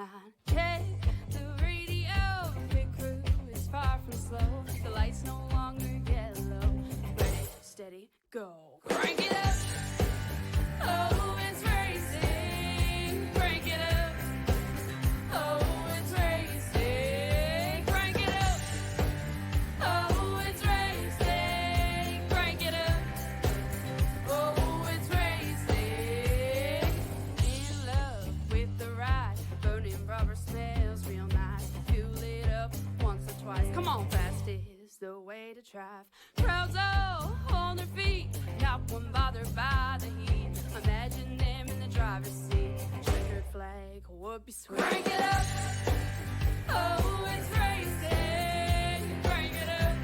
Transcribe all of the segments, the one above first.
9. Check the radio, pit crew is far from slow. The lights no longer yellow. Ready, steady, go. Crank it up. Oh, it's racing. Crank it up. Oh, it's racing. Crank it up. Oh, it's racing. Crank it up. Oh, it's racing. In love with the ride. Burning rubber smells real nice. Fuel it up once or twice. Come on, fast is the way to drive. Crowds all on their feet. Not one bothered by the heat. Imagine them in the driver's seat. Checkered flag would be sweet. Crank it up. Oh, it's racing. Crank it up.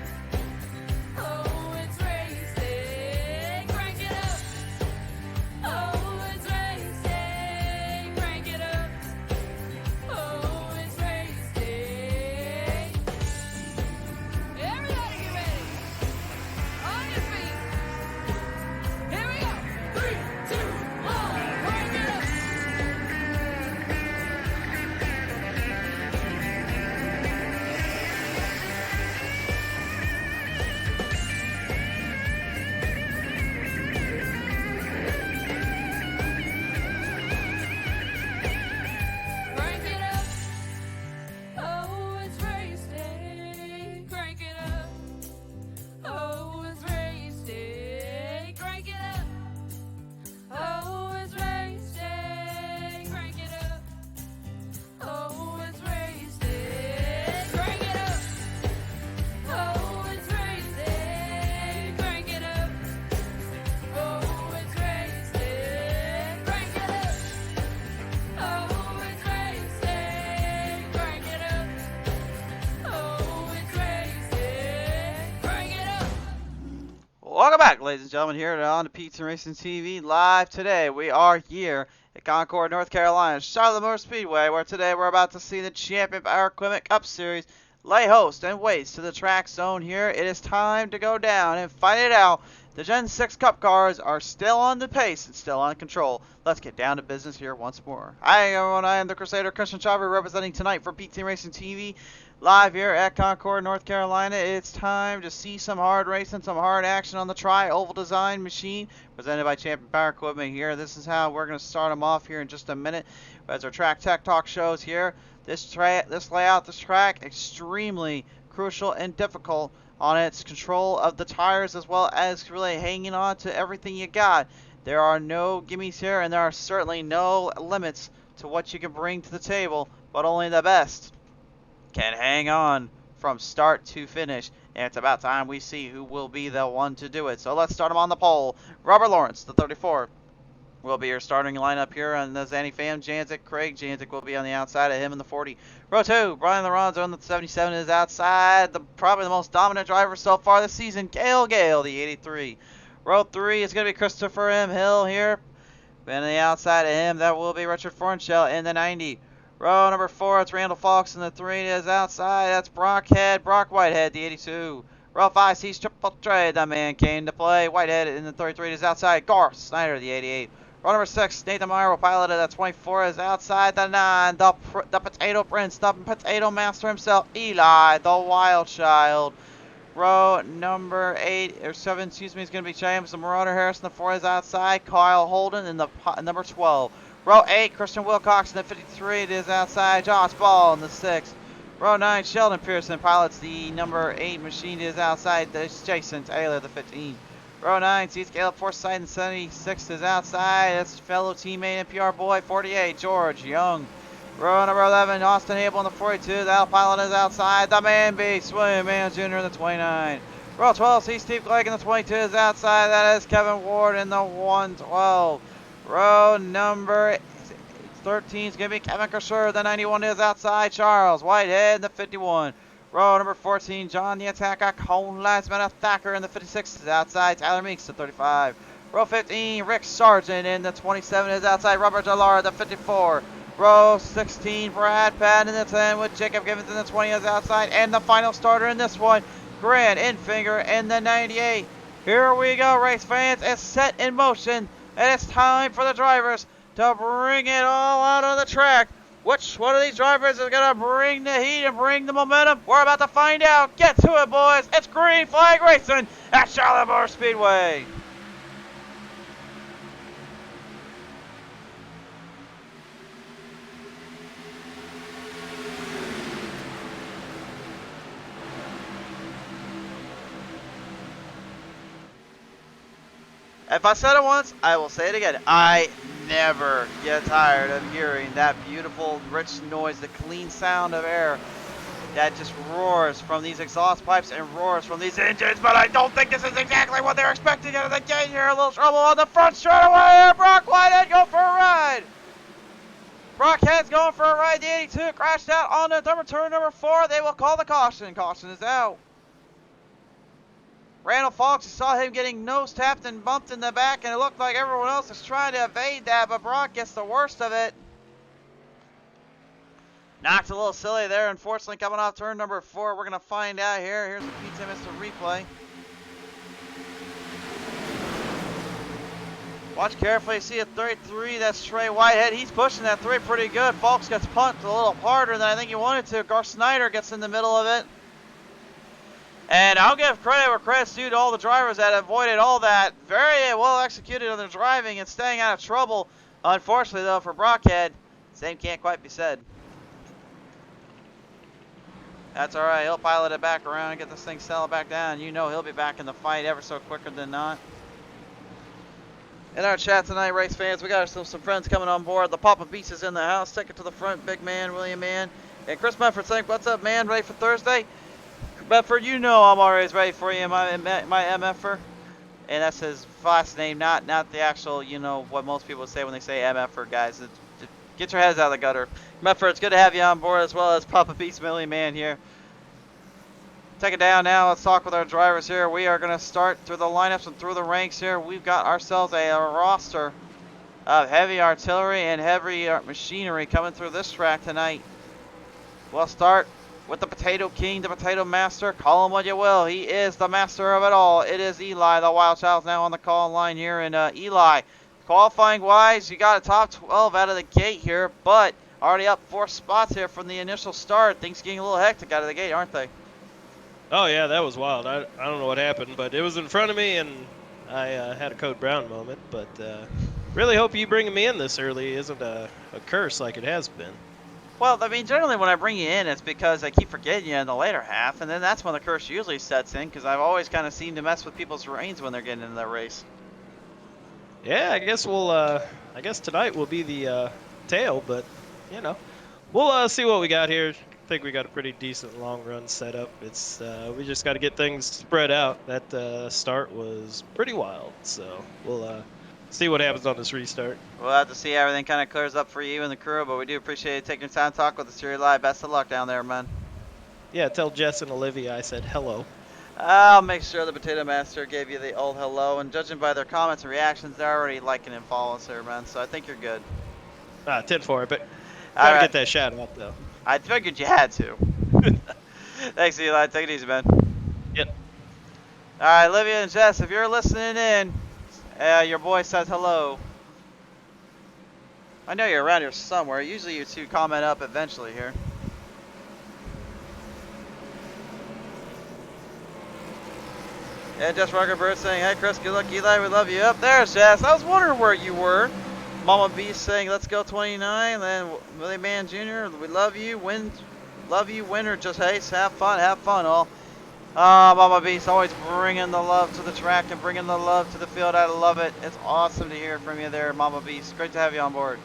Oh, it's racing. Crank it up. Oh, it's racing. Crank it up. Oh, it's racing. Everybody get ready. On your feet. Here we go. 3, 2, 1. Crank it up. Crank it up. Oh, it's racing. Crank it up. Oh, it's racing. Crank it up. Oh, it's racing. Crank it up. Oh, it's racing. Crank it up. Oh, it's racing. Crank it up. Oh, it's racing. Crank it up. Oh, it's racing. Crank it up. Oh, it's racing. Crank it up. Welcome back, ladies and gentlemen, here on the PTM Racing TV live today. We are here at Concord, North Carolina, Charlotte Motor Speedway, where today we're about to see the Champion Power Equipment Cup Series lay host and waits to the track zone here. It is time to go down and fight it out. The Gen 6 Cup cars are still on the pace and still on control. Let's get down to business here once more. Hi everyone, I am the Crusader Christian Chauver representing tonight for PTM Racing TV. Live here at Concord, North Carolina. It's time to see some hard racing, some hard action on the Tri-Oval Design machine presented by Champion Power Equipment here. This is how we're going to start them off here in just a minute as our Track Tech Talk shows here. This layout, this track, extremely crucial and difficult on its control of the tires as well as really hanging on to everything you got. There are no gimmies here and there are certainly no limits to what you can bring to the table, but only the best can hang on from start to finish, and it's about time we see who will be the one to do it. So let's start him on the pole. Robert Lawrence, the 34, will be your starting lineup here on the Zanny Fam. Janzik, Craig Janzik will be on the outside of him in the 40. Row 2, Brian Laronzo on the 77 is outside. Probably the most dominant driver so far this season, Gale, the 83. Row 3 is going to be Christopher M. Hill here. And on the outside of him, that will be Richard Fornshell in the 90. Row number 4, it's Randall Fox in the 3 is outside. That's Brock Whitehead, the 82. Row 5 sees Triple Trade. That man came to play. Whitehead in the 33 is outside. Garth Snyder, the 88. Row number 6, Nathan Meyer will pilot it. That 24 is outside. The 9, the Potato Prince, the Potato Master himself, Eli, the Wild Child. Row number 7, is going to be James, the Marauder Harrison. The 4 is outside. Kyle Holden in the number 12. Row 8, Christian Wilcox in the 53, it is outside. Josh Ball in the 6. Row 9, Sheldon Pearson pilots the number 8 machine, it is outside. There's Jason Taylor, the 15. Row 9, sees Caleb Forsythe in the 76 is outside. That's fellow teammate and PR boy, 48, George Young. Row number 11, Austin Abel in the 42, the pilot is outside. The man beast, William Mann Jr. in the 29. Row 12, sees Steve Clegg in the 22 is outside. That is Kevin Ward in the 112. Row number 13 is going to be Kevin Kersher. The 91 is outside. Charles Whitehead in the 51. Row number 14, John the Attacker Cone Lansman Thacker in the 56 is outside. Tyler Meeks the 35. Row 15, Rick Sargent in the 27 is outside. Robert Delara the 54. Row 16, Brad Patton in the 10 with Jacob Gibbons in the 20 is outside. And the final starter in this one, Grant Infinger in the 98. Here we go, race fans. It's set in motion. And it's time for the drivers to bring it all out on the track. Which one of these drivers is going to bring the heat and bring the momentum? We're about to find out. Get to it, boys. It's green flag racing at Charlotte Motor Speedway. If I said it once, I will say it again. I never get tired of hearing that beautiful, rich noise, the clean sound of air that just roars from these exhaust pipes and roars from these engines. But I don't think this is exactly what they're expecting out of the gate here. A little trouble on the front straightaway here. Brock Whitehead go for a ride. Brockhead's going for a ride. The 82 crashed out on the turn number 4. They will call the caution. Caution is out. Randall Fox, you saw him getting nose tapped and bumped in the back, and it looked like everyone else is trying to evade that, but Brock gets the worst of it. Knocked a little silly there, unfortunately, coming off turn number 4. We're going to find out here. Here's the PTM replay. Watch carefully. See a 33. That's Trey Whitehead. He's pushing that 3 pretty good. Fox gets punted a little harder than I think he wanted to. Gar Snyder gets in the middle of it. And I'll give credit where credit's due to all the drivers that avoided all that. Very well executed on their driving and staying out of trouble. Unfortunately, though, for Brockhead, same can't quite be said. That's all right. He'll pilot it back around and get this thing settled back down. You know he'll be back in the fight ever so quicker than not. In our chat tonight, race fans, we got some friends coming on board. The Papa Beast is in the house. Take it to the front, big man, William Man. And Chris Medford saying, what's up, man? Ready for Thursday? Medford, you know I'm always ready for you, my MFer. And that's his last name, not the actual, you know, what most people say when they say MFer, guys. Get your heads out of the gutter. Medford, it's good to have you on board, as well as Papa Beast Millie Man here. Take it down now. Let's talk with our drivers here. We are going to start through the lineups and through the ranks here. We've got ourselves a roster of heavy artillery and heavy machinery coming through this track tonight. We'll start with the Potato King, the Potato Master. Call him what you will. He is the master of it all. It is Eli, the Wild Child's now on the call line here. And Eli, qualifying wise, you got a top 12 out of the gate here, but already up 4 spots here from the initial start. Things getting a little hectic out of the gate, aren't they? Oh, yeah, that was wild. I don't know what happened, but it was in front of me, and I had a Code Brown moment. But really hope you bringing me in this early isn't a curse like it has been. Well, I mean, generally when I bring you in, it's because I keep forgetting you in the later half, and then that's when the curse usually sets in, because I've always kind of seemed to mess with people's reins when they're getting into that race. Yeah, I guess I guess tonight will be the tail, but, you know, we'll see what we got here. I think we got a pretty decent long run set up. It's we just got to get things spread out. That start was pretty wild, so we'll see what happens on this restart. We'll have to see how everything kind of clears up for you and the crew, but we do appreciate you taking your time to talk with us here live. Best of luck down there, man. Yeah, tell Jess and Olivia I said hello. I'll make sure the Potato Master gave you the old hello, and judging by their comments and reactions, they're already liking and following us here, man, so I think you're good. 10-4, but gotta get that shout out, though. I figured you had to. Thanks, Eli. Take it easy, man. Yep. All right, Olivia and Jess, if you're listening in, your boy says hello. I know you're around here somewhere. Usually you two comment up eventually here. Yeah, Jess Ruckerbird saying, hey Chris, good luck, Eli, we love you. Up there's Jess. I was wondering where you were. Mama B saying, let's go 29. Then Willie Man Jr., we love you. Winner, just hey, have fun all. Mama B's always bringing the love to the track and bringing the love to the field. I love it. It's awesome to hear from you there, Mama B's. Great to have you on board.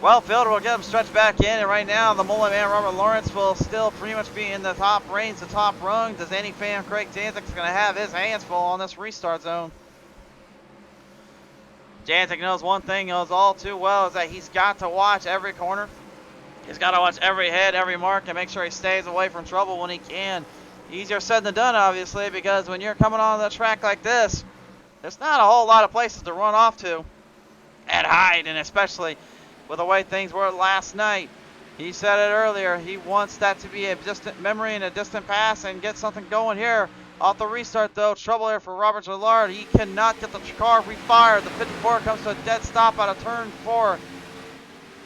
Well, field will get him stretched back in, and right now the mullet man Robert Lawrence will still pretty much be in the top range, the top rung. Does any fan Craig Jantik's going to have his hands full on this restart zone? Jantik knows one thing, knows all too well, is that he's got to watch every corner. He's got to watch every head, every mark, and make sure he stays away from trouble when he can. Easier said than done, obviously, because when you're coming on the track like this, there's not a whole lot of places to run off to and hide, and especially with the way things were last night. He said it earlier, he wants that to be a distant memory and a distant past and get something going here Off the restart, though, trouble there for Robert Gillard. He cannot get the car refired. The 54 comes to a dead stop out of turn 4.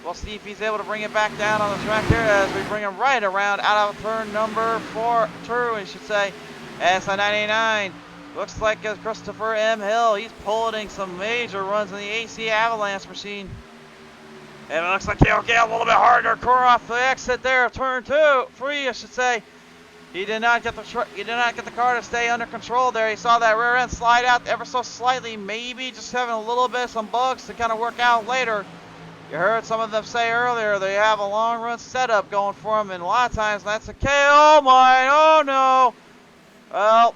We'll see if he's able to bring it back down on the track here as we bring him right around out of turn number 4, we should say. SI-99. Looks like Christopher M. Hill. He's pulling some major runs in the AC Avalanche machine. And it looks like he'll get a little bit harder core off the exit there of turn 3, I should say. He did not get the car to stay under control there. He saw that rear end slide out ever so slightly, maybe just having a little bit of some bugs to kind of work out later. You heard some of them say earlier they have a long run setup going for them, and a lot of times that's the case. Oh my, oh no. Well,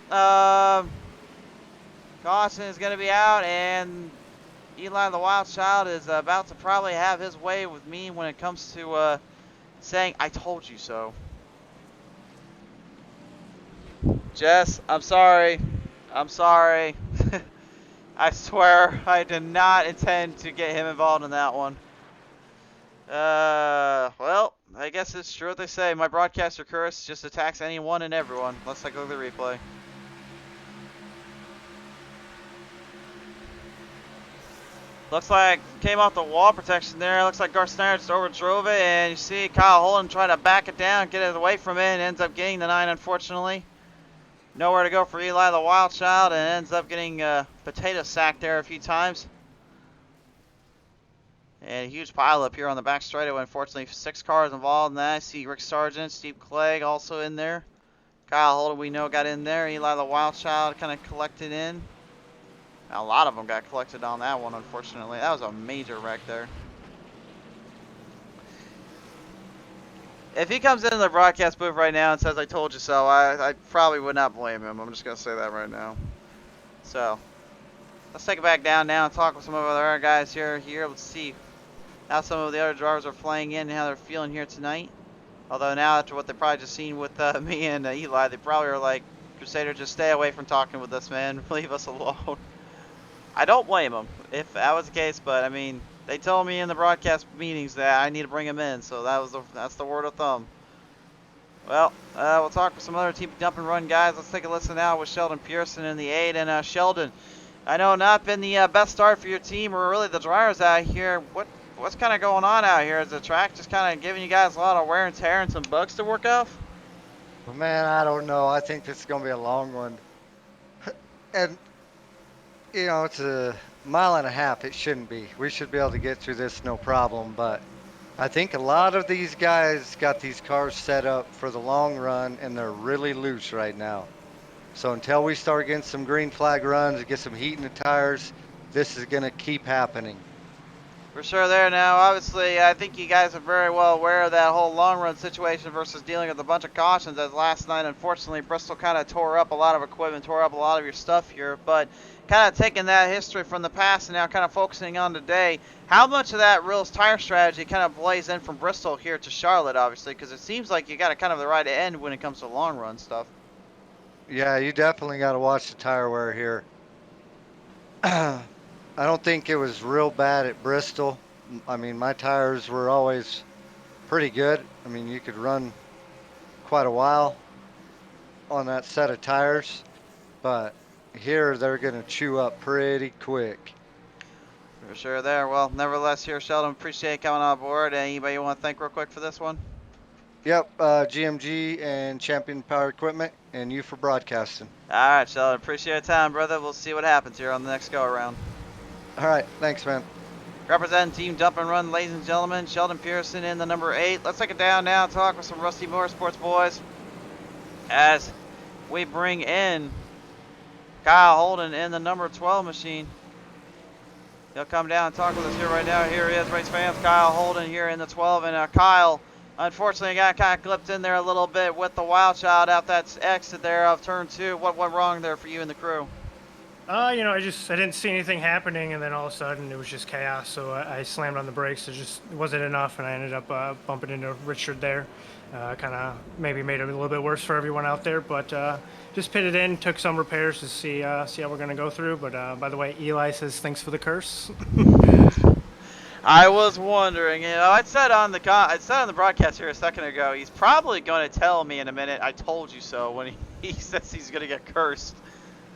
caution is going to be out, and Eli the Wild Child is about to probably have his way with me when it comes to saying, I told you so. Jess, I'm sorry. I'm sorry. I swear I did not intend to get him involved in that one. Well, I guess it's true what they say. My broadcaster curse just attacks anyone and everyone. Let's take a look at the replay. Looks like came off the wall protection there. Looks like Garth Snyder just overdrove it, and you see Kyle Holden trying to back it down, get it away from it, and ends up getting the 9, unfortunately. Nowhere to go for Eli the Wild Child, and ends up getting potato sacked there a few times. And a huge pile up here on the back straightaway. Unfortunately, 6 cars involved in that. I see Rick Sargent, Steve Clegg also in there. Kyle Holden, we know, got in there. Eli the Wild Child kind of collected in. A lot of them got collected on that one, unfortunately. That was a major wreck there. If he comes into the broadcast booth right now and says, I told you so, I probably would not blame him. I'm just going to say that right now. So, let's take it back down now and talk with some of our other guys here. Let's see how some of the other drivers are playing in and how they're feeling here tonight. Although now, after what they've probably just seen with me and Eli, they probably are like, Crusader, just stay away from talking with us, man. Leave us alone. I don't blame them if that was the case, but I mean, they told me in the broadcast meetings that I need to bring him in, so that's the word of thumb. Well, we'll talk with some other team dump and run guys. Let's take a listen now with Sheldon Pearson in the 8. And Sheldon, I know not been the best start for your team or really the drivers out here. What's kind of going on out here? Is the track just kind of giving you guys a lot of wear and tear and some bugs to work off? Well, man, I don't know. I think this is going to be a long one. And you know, it's a mile and a half. It shouldn't be. We should be able to get through this no problem. But I think a lot of these guys got these cars set up for the long run, and they're really loose right now. So until we start getting some green flag runs and get some heat in the tires, this is going to keep happening. For sure there now. Obviously, I think you guys are very well aware of that whole long run situation versus dealing with a bunch of cautions, as last night, unfortunately, Bristol kind of tore up a lot of equipment, tore up a lot of your stuff here. But kind of taking that history from the past and now kind of focusing on today, how much of that real tire strategy kind of plays in from Bristol here to Charlotte, obviously, because it seems like you got kind of the right end when it comes to long run stuff. Yeah, you definitely got to watch the tire wear here. I don't think it was real bad at Bristol. I mean, my tires were always pretty good. I mean, you could run quite a while on that set of tires, but here they're going to chew up pretty quick. For sure there. Well, nevertheless here, Sheldon, appreciate coming on board. Anybody you want to thank real quick for this one? Yep, GMG and Champion Power Equipment, and you for broadcasting. All right, Sheldon, appreciate your time, brother. We'll see what happens here on the next go-around. All right, thanks, man. Representing Team Dump and Run, ladies and gentlemen, Sheldon Pearson in the number 8. Let's take it down now and talk with some Rusty Motorsports boys as we bring in Kyle Holden in the number 12 machine. He'll come down and talk with us here right now. Here he is, race fans. Kyle Holden here in the 12. And Kyle, unfortunately, got kind of clipped in there a little bit with the Wild Child out that exit there of turn 2. What went wrong there for you and the crew? You know, I didn't see anything happening, and then all of a sudden it was just chaos. So I slammed on the brakes. It just wasn't enough, and I ended up bumping into Richard there. Kind of maybe made it a little bit worse for everyone out there, but just pitted in, took some repairs to see how we're going to go through. But by the way, Eli says thanks for the curse. I was wondering. I said on the broadcast here a second ago. He's probably going to tell me in a minute. I told you so when he says he's going to get cursed.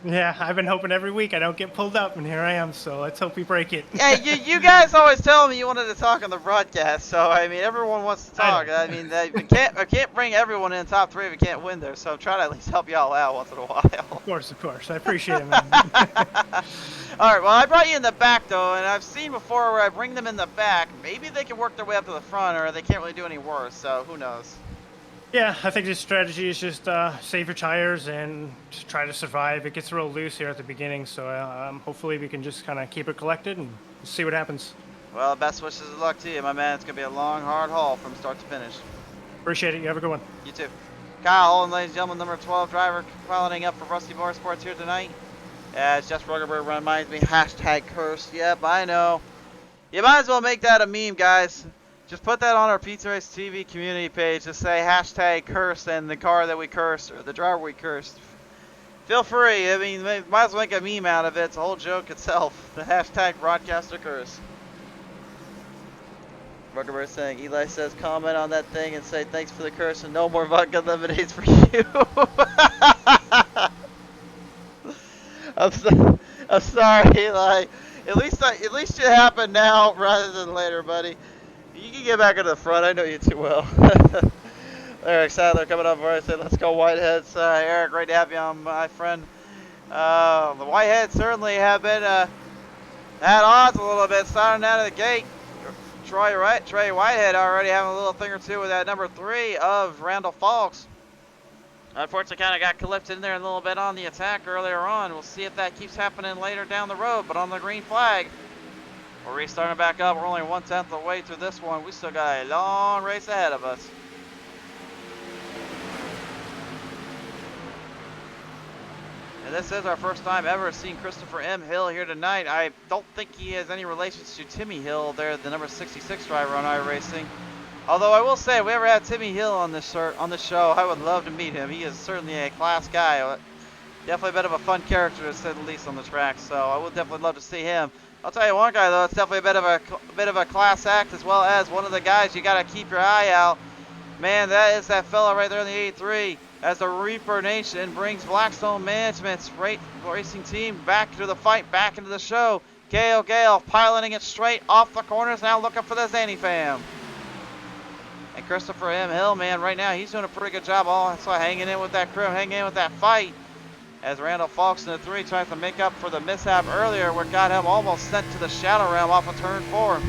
Yeah, I've been hoping every week I don't get pulled up, and here I am. So let's hope we break it. Yeah, you guys always tell me you wanted to talk on the broadcast. So I mean, everyone wants to talk. I mean, we can't bring everyone in the top 3 if we can't win there. So I'm trying to at least help y'all out once in a while. Of course. I appreciate it, man. All right, well, I brought you in the back, though, and I've seen before where I bring them in the back. Maybe they can work their way up to the front, or they can't really do any worse, so who knows. Yeah, I think the strategy is just save your tires and just try to survive. It gets real loose here at the beginning, so hopefully we can just kind of keep it collected and see what happens. Well, best wishes of luck to you, my man. It's going to be a long, hard haul from start to finish. Appreciate it. You have a good one. You too. Kyle Holden, ladies and gentlemen, number 12 driver, piloting up for Rusty Motorsports here tonight. As Jeff Ruggerberg reminds me, hashtag cursed. Yep, I know. You might as well make that a meme, guys. Just put that on our PTM Racing TV community page. Just say hashtag cursed and the car that we cursed or the driver we cursed. Feel free. I mean, might as well make a meme out of it. It's a whole joke itself. The hashtag broadcaster curse. Ruggerberg saying, Eli says, comment on that thing and say thanks for the curse and no more vodka lemonades for you. I'm sorry, Eli. At least it happened now rather than later, buddy. You can get back into the front. I know you too well. Eric Sadler coming up for us. Say, let's go Whiteheads. Eric, great to have you on, my friend. The Whiteheads certainly have been at odds a little bit starting out of the gate. Trey Whitehead already having a little thing or two with that number 3 of Randall Falks. Unfortunately, kind of got clipped in there a little bit on the attack earlier on. We'll see if that keeps happening later down the road. But on the green flag, we're restarting back up. We're only 1/10 of the way through this one. We still got a long race ahead of us. And this is our first time ever seeing Christopher M. Hill here tonight. I don't think he has any relations to Timmy Hill there, the number 66 driver on iRacing. Although I will say, if we ever had Timmy Hill on this show, I would love to meet him. He is certainly a class guy. Definitely a bit of a fun character, to say the least, on the track. So I would definitely love to see him. I'll tell you one guy though, it's definitely a bit of a class act, as well as one of the guys you got to keep your eye out. Man, that is that fella right there in the 83. As the Reaper Nation brings Blackstone Management's racing team back to the fight, back into the show. Gale piloting it straight off the corners, now looking for the Zanny fam. And Christopher M. Hill, man, right now he's doing a pretty good job. Also hanging in with that crew, hanging in with that fight. As Randall Falks in the 3 tries to make up for the mishap earlier, where got him almost sent to the shadow realm off of turn 4.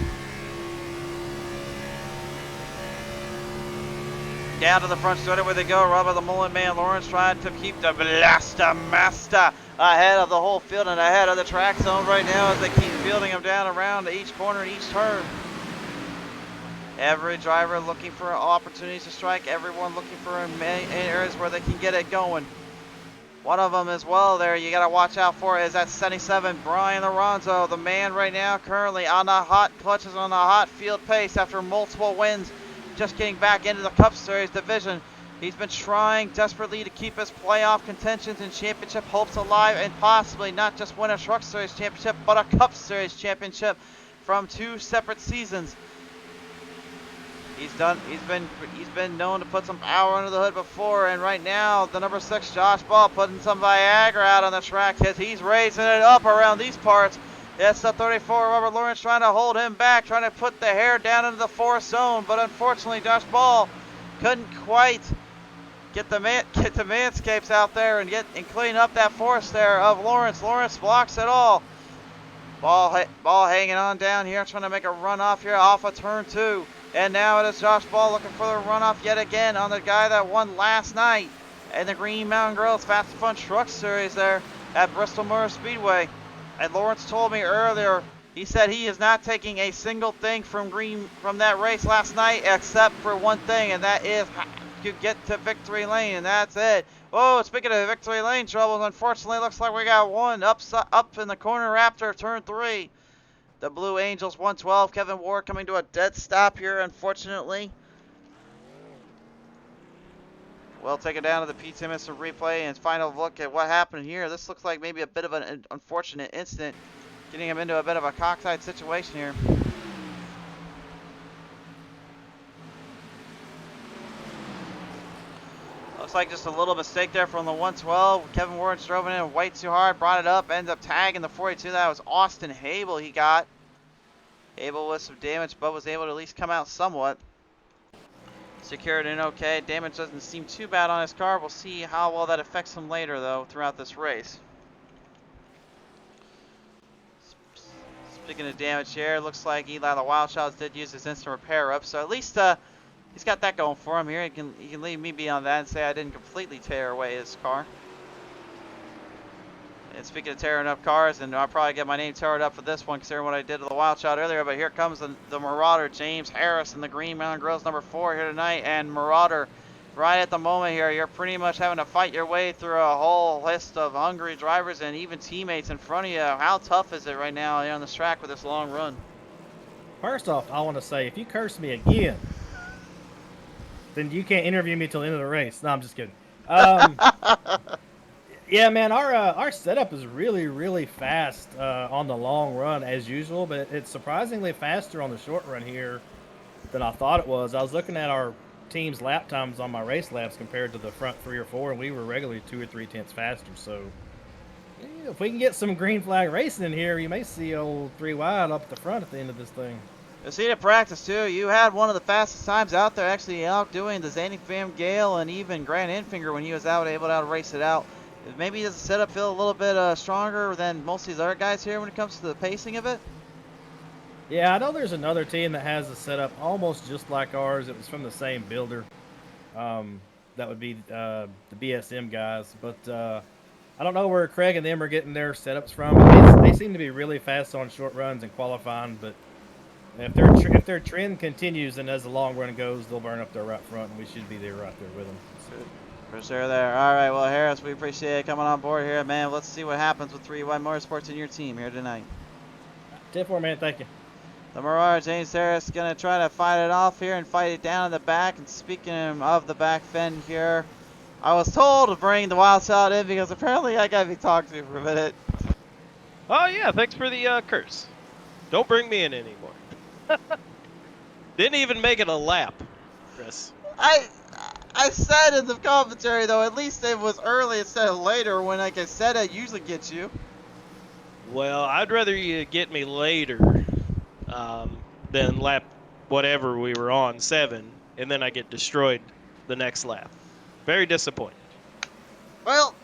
Down to the front straight where they go. Rubber the Mullen Man Lawrence trying to keep the Blaster Master ahead of the whole field and ahead of the track zone right now as they keep fielding him down around each corner and each turn. Every driver looking for opportunities to strike. Everyone looking for areas where they can get it going. One of them as well there you got to watch out for is that 77 Brian Alonzo, the man right now currently on the hot clutches on the hot field pace after multiple wins, just getting back into the Cup Series division. He's been trying desperately to keep his playoff contentions and championship hopes alive and possibly not just win a Truck Series championship but a Cup Series championship from 2 separate seasons. He's been known to put some power under the hood before, and right now the number 6 Josh Ball putting some Viagra out on the track as he's raising it up around these parts. It's the 34 Robert Lawrence trying to hold him back, trying to put the hair down into the 4th zone, but unfortunately Josh Ball couldn't quite get the manscapes out there and clean up that force there of Lawrence. Lawrence blocks it all. Ball hanging on down here, trying to make a run off here off of turn 2. And now it is Josh Ball looking for the runoff yet again on the guy that won last night in the Green Mountain Girls Fast and Fun Truck Series there at Bristol Motor Speedway. And Lawrence told me earlier, he said he is not taking a single thing from that race last night except for one thing, and that is to get to victory lane, and that's it. Oh, speaking of victory lane troubles, unfortunately looks like we got one up in the corner after turn 3. The Blue Angels 112, Kevin Ward coming to a dead stop here, unfortunately. We'll take it down to the PTM replay and final look at what happened here. This looks like maybe a bit of an unfortunate incident, getting him into a bit of a cockeyed situation here. Looks like just a little mistake there from the 112. Kevin Ward drove it in way too hard, brought it up, ended up tagging the 42. That was Austin Habel he got. Habel with some damage, but was able to at least come out somewhat. Secured in okay. Damage doesn't seem too bad on his car. We'll see how well that affects him later, though, throughout this race. Speaking of damage here, looks like Eli the Wild Shots did use his instant repair up, so at least he's got that going for him here. He can leave me be on that and say I didn't completely tear away his car. And speaking of tearing up cars, and I'll probably get my name teared up for this one considering what I did to the Wild Shot earlier, but here comes the Marauder, James Harris, in the Green Mountain Grills number 4 here tonight. And Marauder, right at the moment here, you're pretty much having to fight your way through a whole list of hungry drivers and even teammates in front of you. How tough is it right now here on this track with this long run? First off, I want to say, if you curse me again, then you can't interview me till the end of the race. No, I'm just kidding. Yeah, man, our setup is really, really fast on the long run as usual, but it's surprisingly faster on the short run here than I thought it was. I was looking at our team's lap times on my race laps compared to the front 3 or 4, and we were regularly 2 or 3 tenths faster. So yeah, if we can get some green flag racing in here, you may see old 3 wide up at the front at the end of this thing. I've seen it practice too. You had one of the fastest times out there, actually outdoing the Zanny Fam Gale and even Grant Infinger when he was able to race it out. Maybe does the setup feel a little bit stronger than most of these other guys here when it comes to the pacing of it? Yeah, I know there's another team that has a setup almost just like ours. It was from the same builder. That would be the BSM guys. But I don't know where Craig and them are getting their setups from. They seem to be really fast on short runs and qualifying. But if their trend continues and as the long run goes, they'll burn up their right front, and we should be there right there with them. For sure there. All right, well, Harris, we appreciate it coming on board here, man. Let's see what happens with 3Y Motorsports in your team here tonight. 10-4, man. Thank you. The Marauder, James Harris, going to try to fight it off here and fight it down in the back. And speaking of the back fend here, I was told to bring the Wild Shot in because apparently I got to be talked to for a minute. Oh, yeah, thanks for the curse. Don't bring me in anymore. Didn't even make it a lap, Chris. I said in the commentary, though, at least it was early instead of later when, like I said, I usually get you. Well, I'd rather you get me later than lap whatever we were on, 7, and then I get destroyed the next lap. Very disappointed. Well,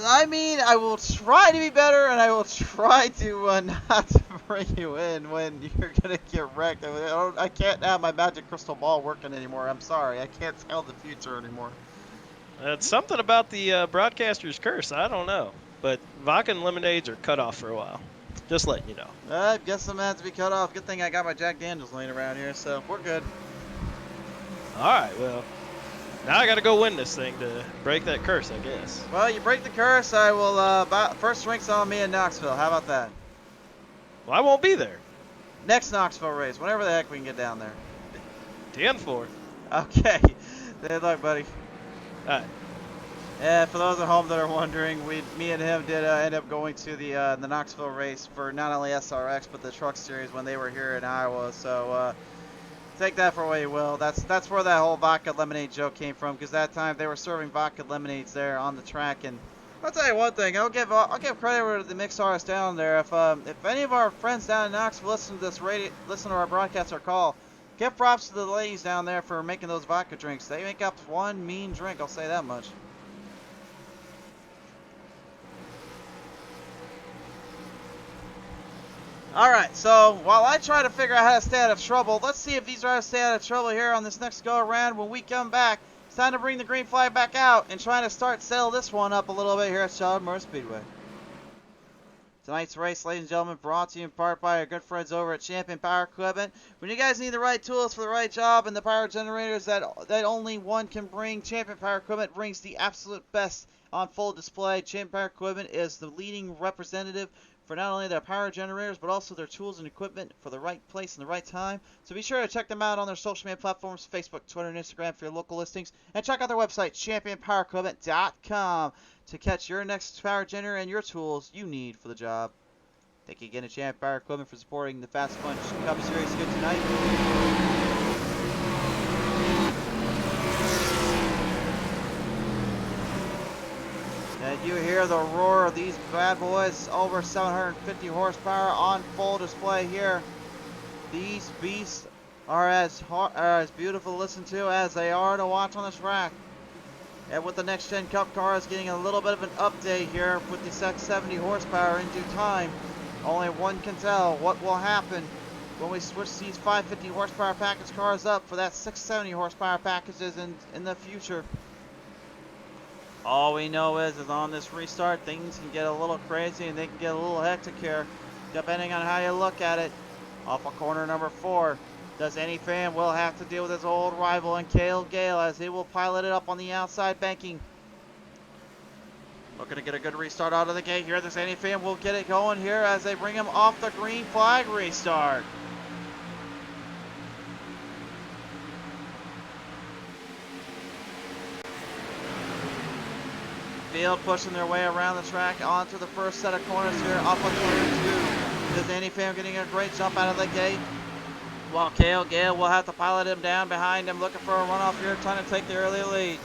I mean, I will try to be better, and I will try to not to bring you in when you're going to get wrecked. I can't have my magic crystal ball working anymore. I'm sorry. I can't tell the future anymore. It's something about the broadcaster's curse. I don't know. But vodka and lemonades are cut off for a while. Just letting you know. I guess I'm going to have to be cut off. Good thing I got my Jack Daniels laying around here, so we're good. All right, well, now I got to go win this thing to break that curse, I guess. Well, you break the curse, I will, first drinks on me in Knoxville. How about that? Well, I won't be there. Next Knoxville race, whenever the heck we can get down there. 10-4. Okay. Good luck, buddy. All right. And for those at home that are wondering, me and him did end up going to the Knoxville race for not only SRX but the Truck Series when they were here in Iowa. So take that for what you will. That's where that whole vodka lemonade joke came from, because that time they were serving vodka lemonades there on the track. And I'll tell you one thing, I'll give credit to the mixed artists down there. If any of our friends down in Knoxville listen to this listen to our broadcast or call, give props to the ladies down there for making those vodka drinks. They make up one mean drink, I'll say that much. Alright, so while I try to figure out how to stay out of trouble, let's see if these drivers stay out of trouble here on this next go around. When we come back, it's time to bring the green flag back out and try to settle this one up a little bit here at Charlotte Motor Speedway. Tonight's race, ladies and gentlemen, brought to you in part by our good friends over at Champion Power Equipment. When you guys need the right tools for the right job and the power generators that only one can bring, Champion Power Equipment brings the absolute best on full display. Champion Power Equipment is the leading representative for not only their power generators, but also their tools and equipment for the right place and the right time. So be sure to check them out on their social media platforms, Facebook, Twitter, and Instagram for your local listings. And check out their website, championpowerequipment.com, to catch your next power generator and your tools you need for the job. Thank you again to Champion Power Equipment for supporting the Fast Punch Cup Series here tonight. You hear the roar of these bad boys, over 750 horsepower on full display here. These beasts are as beautiful to listen to as they are to watch on this track. And with the next gen Cup cars getting a little bit of an update here with the 670 horsepower in due time, only one can tell what will happen when we switch these 550 horsepower package cars up for that 670 horsepower packages in the future. All we know is on this restart, things can get a little crazy and they can get a little hectic here, depending on how you look at it. Off of corner number 4, Does Any Fan will have to deal with his old rival in Cale Gale as he will pilot it up on the outside banking. Looking to get a good restart out of the gate here. Does Any Fan will get it going here as they bring him off the green flag restart. Field pushing their way around the track onto the first set of corners here off of turn 2. Does Any Fan getting a great jump out of the gate? While Cale Gale will have to pilot him down behind him, looking for a runoff here, trying to take the early lead.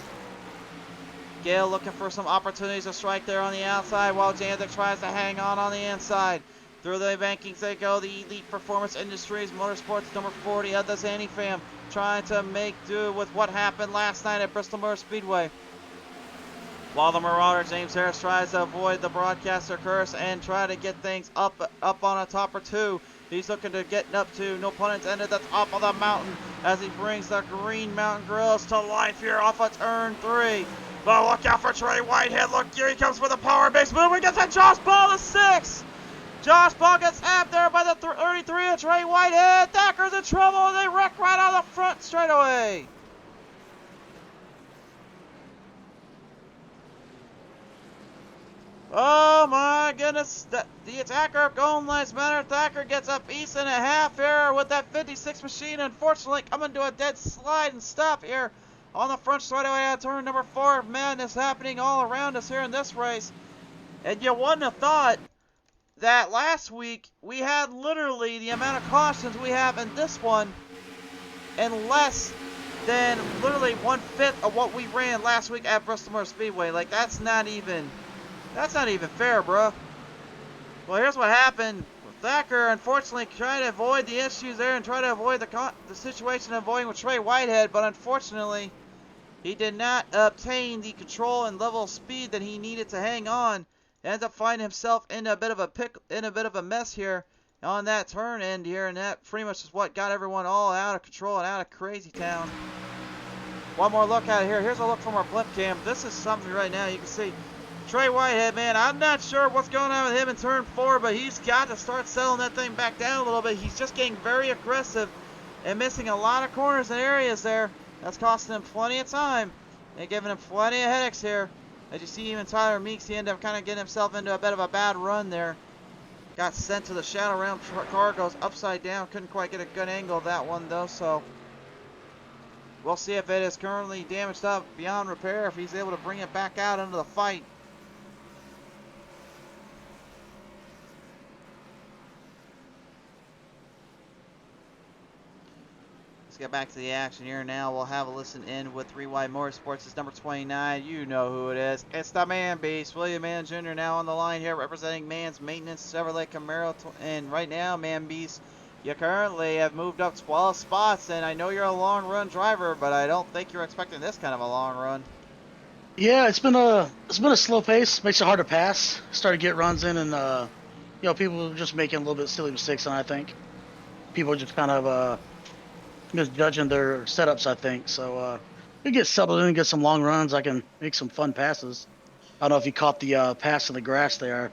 Gale looking for some opportunities to strike there on the outside while Jandik tries to hang on the inside. Through the bankings they go, the Elite Performance Industries Motorsports number 40 of the Zanny Fam, trying to make do with what happened last night at Bristol Motor Speedway. While the Marauder James Harris tries to avoid the broadcaster curse and try to get things up on a top or 2. He's looking to get up to, no pun intended, the top of the mountain as he brings the Green Mountain Grills to life here off of turn 3. But look out for Trey Whitehead. Look, here he comes with a power base move. He gets a Josh Ball to 6. Josh Ball gets tapped there by the 33 of Trey Whitehead. Thacker's in trouble and they wreck right out of the front straightaway. Oh my goodness, the attacker of Golden Lights Manor, Thacker gets a piece and a half here with that 56 machine, unfortunately coming to a dead slide and stop here on the front straightaway at turn number 4. Madness happening all around us here in this race. And you wouldn't have thought that last week we had literally the amount of cautions we have in this one in less than literally 1/5 of what we ran last week at Bristol Motor Speedway. Like, that's not even fair, bro. Well, here's what happened. Thacker, unfortunately, trying to avoid the issues there and try to avoid the situation avoiding with Trey Whitehead, but unfortunately, he did not obtain the control and level of speed that he needed to hang on. Ends up finding himself in a bit of a mess here on that turn end here, and that pretty much is what got everyone all out of control and out of Crazy Town. One more look at it here. Here's a look from our blimp cam. This is something right now you can see. Trey Whitehead, man, I'm not sure what's going on with him in turn 4, but he's got to start settling that thing back down a little bit. He's just getting very aggressive and missing a lot of corners and areas there. That's costing him plenty of time and giving him plenty of headaches here. As you see, even Tyler Meeks, he ended up kind of getting himself into a bit of a bad run there. Got sent to the shadow round, car goes upside down. Couldn't quite get a good angle of that one though, so we'll see if it is currently damaged up beyond repair, if he's able to bring it back out into the fight. Let's get back to the action here now. We'll have a listen in with 3Y Motorsports. It's number 29. You know who it is. It's the Man Beast, William Mann Jr. now on the line here representing Man's Maintenance Chevrolet Camaro. And right now, Man Beast, you currently have moved up 12 spots. And I know you're a long run driver, but I don't think you're expecting this kind of a long run. Yeah, it's been a slow pace. Makes it hard to pass. Started to get runs in, and people are just making a little bit silly mistakes. And I think people are just kind of misjudging their setups, I think. So we get settled in and get some long runs. I can make some fun passes. I don't know if you caught the pass in the grass there.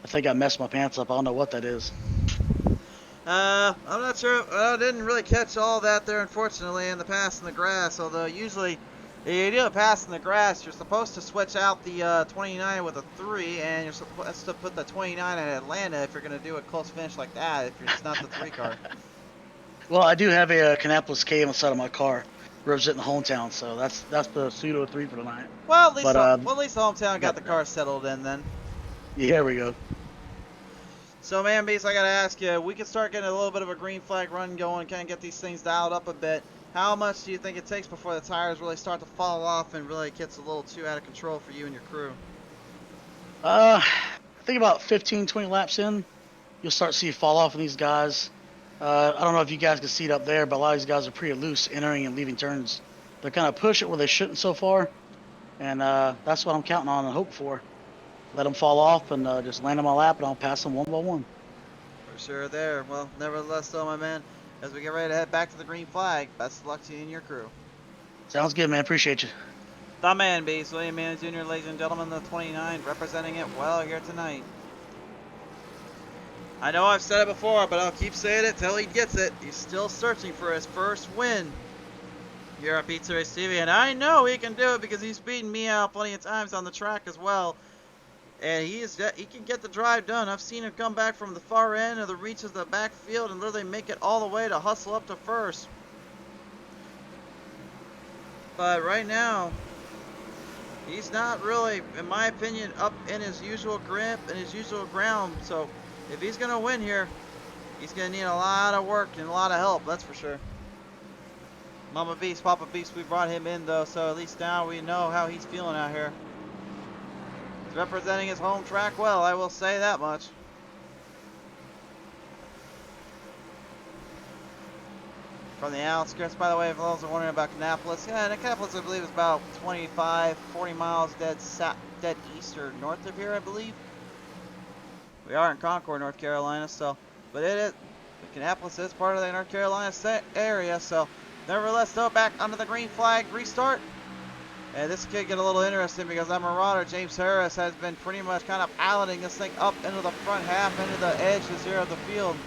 I think I messed my pants up. I don't know what that is. I'm not sure. I didn't really catch all that there, unfortunately, in the pass in the grass. Although usually, if you do a pass in the grass, you're supposed to switch out the 29 with a 3, and you're supposed to put the 29 in Atlanta if you're going to do a close finish like that, if it's not the 3 car. Well, I do have a Canapolis K on the side of my car, representing the hometown, so that's the pseudo 3 for tonight. Well, at least the hometown got the car settled in then. Yeah, here we go. So, Man Beast, I got to ask you, we can start getting a little bit of a green flag run going, kind of get these things dialed up a bit. How much do you think it takes before the tires really start to fall off and really gets a little too out of control for you and your crew? I think about 15, 20 laps in, you'll start to see fall off in these guys. I don't know if you guys can see it up there, but a lot of these guys are pretty loose entering and leaving turns. They're kind of push it where they shouldn't so far, and that's what I'm counting on and hope for. Let them fall off and just land on my lap, and I'll pass them one by one. For sure there. Well, nevertheless, though, my man, as we get ready to head back to the green flag, best of luck to you and your crew. Sounds good, man. Appreciate you. The man beast, William Mann Jr., ladies and gentlemen, the 29, representing it well here tonight. I know I've said it before, but I'll keep saying it till he gets it. He's still searching for his first win here at PTM Racing TV, and I know he can do it because he's beaten me out plenty of times on the track as well. And he can get the drive done. I've seen him come back from the far end of the reaches of the backfield and literally make it all the way to hustle up to first. But right now, he's not really, in my opinion, up in his usual grip and his usual ground. So if he's going to win here, he's going to need a lot of work and a lot of help, that's for sure. Mama Beast, Papa Beast, we brought him in though, so at least now we know how he's feeling out here. He's representing his home track well, I will say that much. From the outskirts, by the way, if those are wondering about Kannapolis, yeah, Kannapolis I believe is about 25, 40 miles dead east or north of here, I believe. We are in Concord, North Carolina, so, but it is, Kannapolis is part of the North Carolina area, so, nevertheless, though, back under the green flag restart. And this could get a little interesting because that Marauder, James Harris, has been pretty much kind of piloting this thing up into the front half, into the edges here of the field.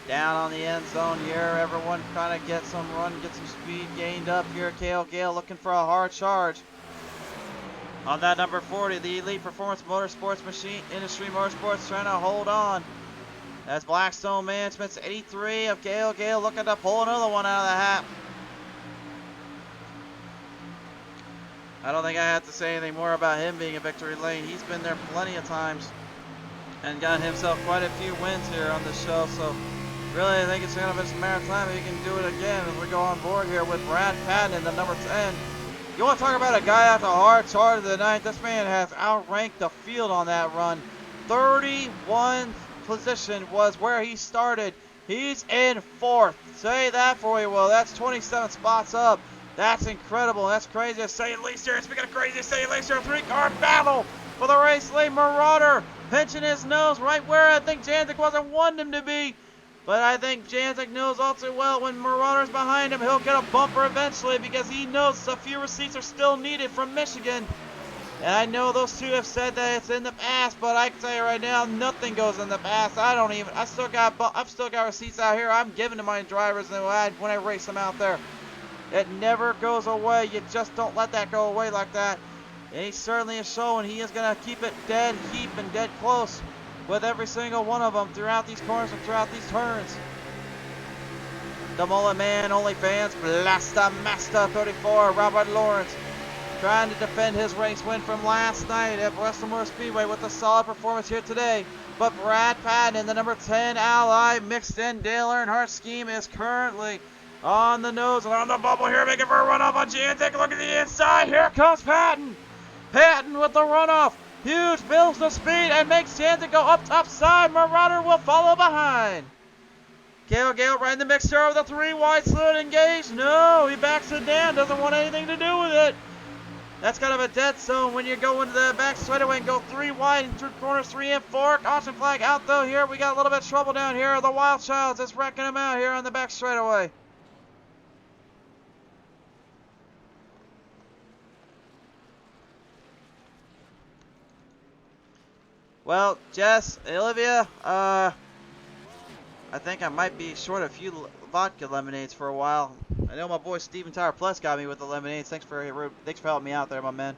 Down on the end zone here, everyone kind of gets some run, get some speed gained up here. Cale Gale looking for a hard charge. On that number 40, the Elite Performance Motorsports Machine Industry Motorsports trying to hold on. That's Blackstone Management's 83 of Gale Gale looking to pull another one out of the hat. I don't think I have to say anything more about him being in victory lane. He's been there plenty of times and got himself quite a few wins here on the show. So really, I think it's going to be just a matter of time he can do it again as we go on board here with Brad Patton in the number 10. You want to talk about a guy after a hard charge of the night? This man has outranked the field on that run. 31 position was where he started. He's in 4th. Say that for you, Will. That's 27 spots up. That's incredible. That's crazy to say at least here. Speaking of crazy to say at least here, 3-car battle for the race lead. Marauder pinching his nose right where I think Janzik wasn't wanting him to be. But I think Janzik knows all too well when Marauder's behind him, he'll get a bumper eventually because he knows a few receipts are still needed from Michigan. And I know those two have said that it's in the past, but I can tell you right now, nothing goes in the past. I've still got receipts out here I'm giving to my drivers when I race them out there. It never goes away. You just don't let that go away like that. And he certainly is showing he is going to keep it dead heap and dead close with every single one of them throughout these corners and throughout these turns. The Mullet Man, OnlyFans, Blaster Master 34, Robert Lawrence, trying to defend his race win from last night at Westmore Speedway with a solid performance here today. But Brad Patton in the number 10 Ally mixed in Dale Earnhardt scheme is currently on the nose and on the bubble here, making for a runoff on Gian. Take a look at the inside. Here comes Patton. Patton with the runoff. Huge builds the speed and makes Janzik go up top side. Marauder will follow behind. Gale riding the mixture of the 3 wide slid engaged. No, he backs it down. Doesn't want anything to do with it. That's kind of a dead zone when you go into the back straightaway and go 3 wide and through corners 3 and 4. Caution flag out though here. We got a little bit of trouble down here. The Wild Childs is wrecking him out here on the back straightaway. Well, Jess, Olivia, I think I might be short a few vodka lemonades for a while. I know my boy Steven Tire Plus got me with the lemonades. Thanks for helping me out there, my man.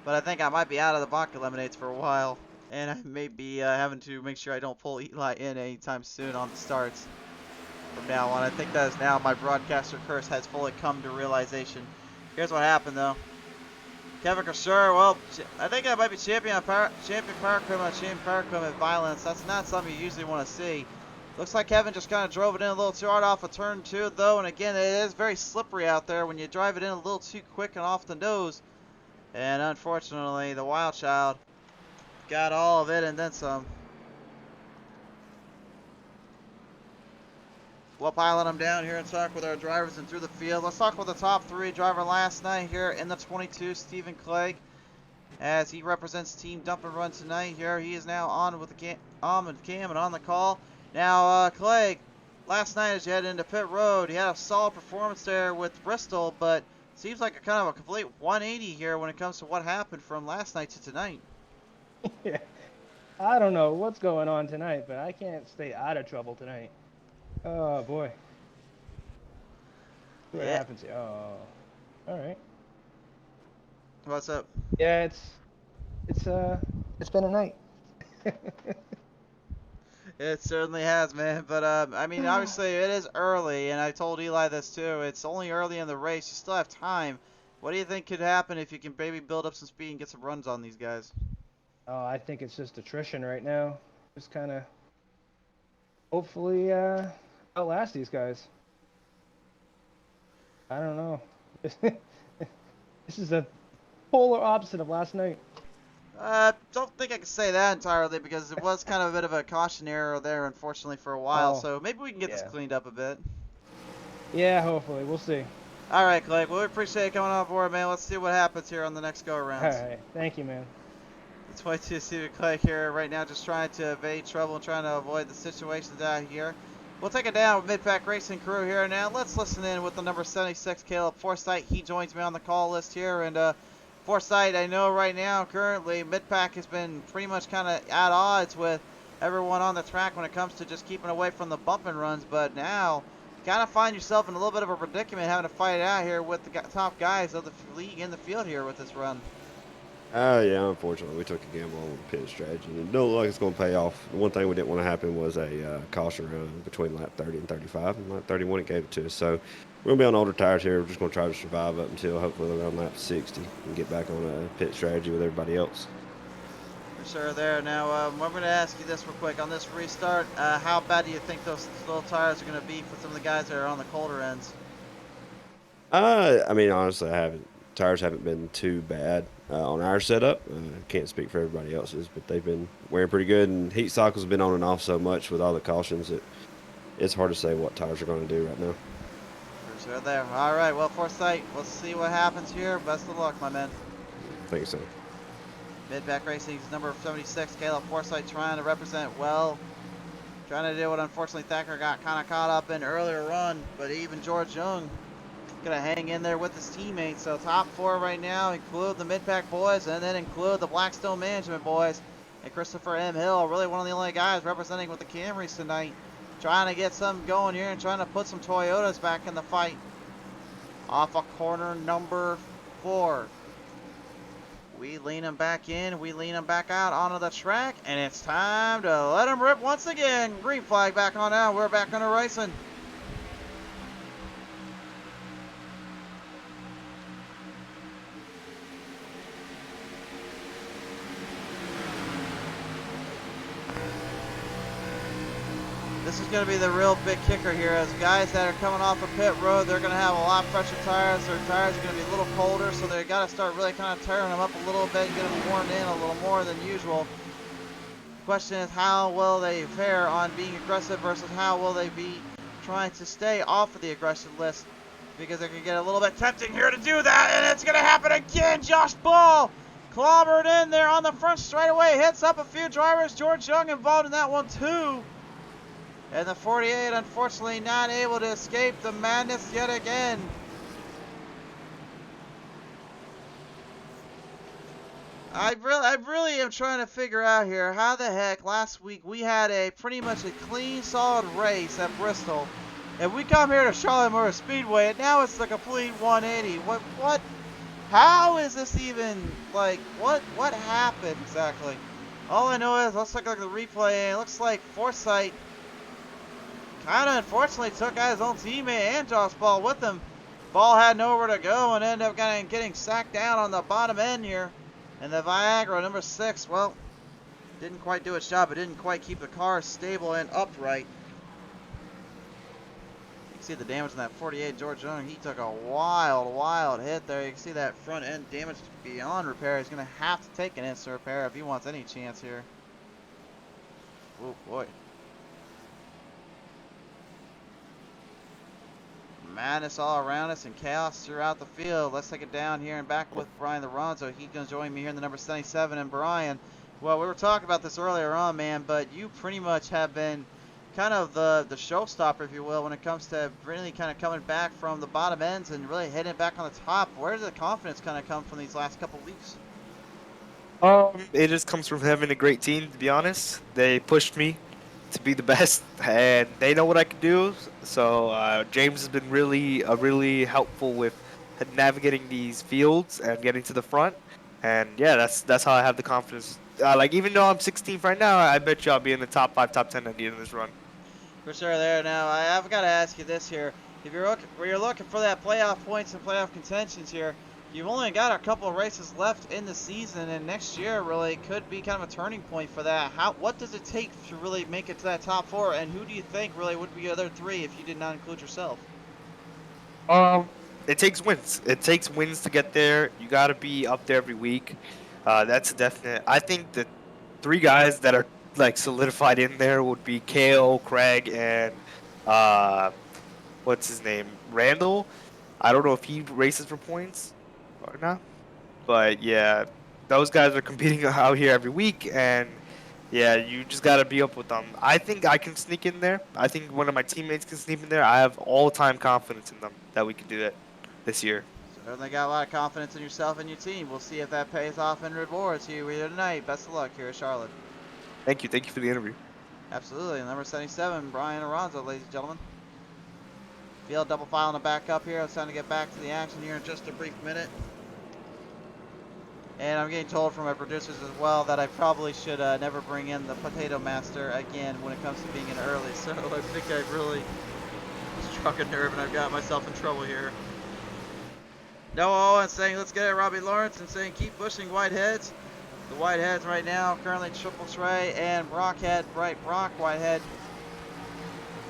But I think I might be out of the vodka lemonades for a while. And I may be having to make sure I don't pull Eli in anytime soon on the starts from now on. I think that is now my broadcaster curse has fully come to realization. Here's what happened, though. Kevin Kersher, well, I think I might be champion power equipment violence. That's not something you usually want to see. Looks like Kevin just kind of drove it in a little too hard off of turn 2, though. And again, it is very slippery out there when you drive it in a little too quick and off the nose. And unfortunately, the Wild Child got all of it and then some. We'll pilot them down here and talk with our drivers and through the field. Let's talk with the top 3 driver last night here in the 22, Stephen Clegg, as he represents Team Dump and Run tonight here. He is now on with the cam and on the call. Now, Clegg, last night as you head into pit road, he had a solid performance there with Bristol, but seems like a kind of a complete 180 here when it comes to what happened from last night to tonight. Yeah. I don't know what's going on tonight, but I can't stay out of trouble tonight. Oh boy. See what happens here. Oh. Alright. What's up? Yeah, it's been a night. It certainly has, man. But I mean, obviously it is early, and I told Eli this too. It's only early in the race. You still have time. What do you think could happen if you can maybe build up some speed and get some runs on these guys? Oh, I think it's just attrition right now. Just kind of hopefully outlast these guys. I don't know. This is a polar opposite of last night. Don't think I can say that entirely because it was kind of a bit of a caution error there, unfortunately, for a while. Oh, so maybe we can get this cleaned up a bit. Yeah, hopefully. We'll see. All right, Clegg. Well, we appreciate you coming on board, man. Let's see what happens here on the next go-around. All right. Thank you, man. The 22 Stephen Clegg here right now, just trying to evade trouble and trying to avoid the situations out here. We'll take it down with Mid-Pack Racing crew here now. Let's listen in with the number 76, Caleb Forsythe. He joins me on the call list here. And Forsythe, I know right now, currently, Mid-Pack has been pretty much kind of at odds with everyone on the track when it comes to just keeping away from the bump and runs. But now, you kind of find yourself in a little bit of a predicament having to fight it out here with the top guys of the league in the field here with this run. Yeah, unfortunately, we took a gamble on the pit strategy. It don't look like it's going to pay off. The one thing we didn't want to happen was a caution run between lap 30 and 35. And lap 31, it gave it to us. So we're going to be on older tires here. We're just going to try to survive up until hopefully around lap 60 and get back on a pit strategy with everybody else. For sure there. Now, I'm going to ask you this real quick. On this restart, how bad do you think those little tires are going to be for some of the guys that are on the colder ends? I mean, honestly, tires haven't been too bad on our setup. Can't speak for everybody else's, but they've been wearing pretty good, and heat cycles have been on and off so much with all the cautions that it's hard to say what tires are going to do right now. For sure there. All right, well, Forsythe, let's see what happens here. Best of luck, my man. I think so. Mid-Pack Racing's number 76, Caleb Forsythe, trying to represent well. Trying to do what, unfortunately, Thacker got kind of caught up in earlier run, but even George Young gonna hang in there with his teammates. So top 4 right now include the Mid-Pack boys and then include the Blackstone Management boys and Christopher M. Hill, really one of the only guys representing with the Camrys tonight, trying to get something going here and trying to put some Toyotas back in the fight. Off of corner number 4. We lean them back in, we lean them back out onto the track, and it's time to let them rip once again. Green flag back on out, we're back into racing. This is going to be the real big kicker here. As guys that are coming off of pit road, they're going to have a lot fresher tires. Their tires are going to be a little colder, so they got to start really kind of tearing them up a little bit, get them worn in a little more than usual. The question is, how will they fare on being aggressive versus how will they be trying to stay off of the aggressive list? Because it can get a little bit tempting here to do that, and it's going to happen again. Josh Ball clobbered in there on the front straightaway, hits up a few drivers. George Young involved in that one too. And the 48, unfortunately, not able to escape the madness yet again. I really am trying to figure out here how the heck last week we had a pretty much a clean, solid race at Bristol, and we come here to Charlotte Motor Speedway, and now it's the complete 180. What? How is this even like? What happened exactly? All I know is let's look at the replay, and it looks like Forsythe kind of unfortunately took out his own teammate and Josh Ball with him. Ball had nowhere to go and ended up getting sacked down on the bottom end here. And the Viagra, number 6, well, didn't quite do its job. It didn't quite keep the car stable and upright. See the damage on that 48 George Young. He took a wild hit there. You can see that front end damage beyond repair. He's going to have to take an instant repair if he wants any chance here. Oh boy. Madness all around us and chaos throughout the field. Let's take it down here and back with Brian Lorenzo. He's going to join me here in the number 77. And Brian, well, we were talking about this earlier on, man, but you pretty much have been kind of the showstopper, if you will, when it comes to really kind of coming back from the bottom ends and really hitting it back on the top. Where does the confidence kind of come from these last couple weeks? It just comes from having a great team, to be honest. They pushed me to be the best, and they know what I can do. So James has been really helpful with navigating these fields and getting to the front. And yeah, that's how I have the confidence. Like, even though I'm 16th right now, I bet you I'll be in the top 5, top 10 at the end of this run. For sure there. Now, I've got to ask you this here. If you're looking for that playoff points and playoff contentions here, you've only got a couple of races left in the season, and next year really could be kind of a turning point for that. What does it take to really make it to that top 4, and who do you think really would be the other 3 if you did not include yourself? It takes wins. It takes wins to get there. You got to be up there every week. That's definite. I think the 3 guys that are like solidified in there would be Kale, Craig, and what's his name, Randall. I don't know if he races for points or not, but yeah, those guys are competing out here every week, and yeah, you just got to be up with them. I think I can sneak in there. I think one of my teammates can sneak in there. I have all-time confidence in them that we can do that this year. Certainly got a lot of confidence in yourself and your team. We'll see if that pays off in rewards here here tonight. Best of luck here at Charlotte. Thank you for the interview. Absolutely. Number 77, Brian Alonzo, ladies and gentlemen. Field double file in the back up here. It's time to get back to the action here in just a brief minute. And I'm getting told from my producers as well that I probably should never bring in the Potato Master again when it comes to being in early. So I think I've really struck a nerve and I've got myself in trouble here. Noah Owens saying, let's get it, Robbie Lawrence, and saying, keep pushing Whiteheads. The Whiteheads right now, currently Triple Trey and Brockhead, Brock Whitehead.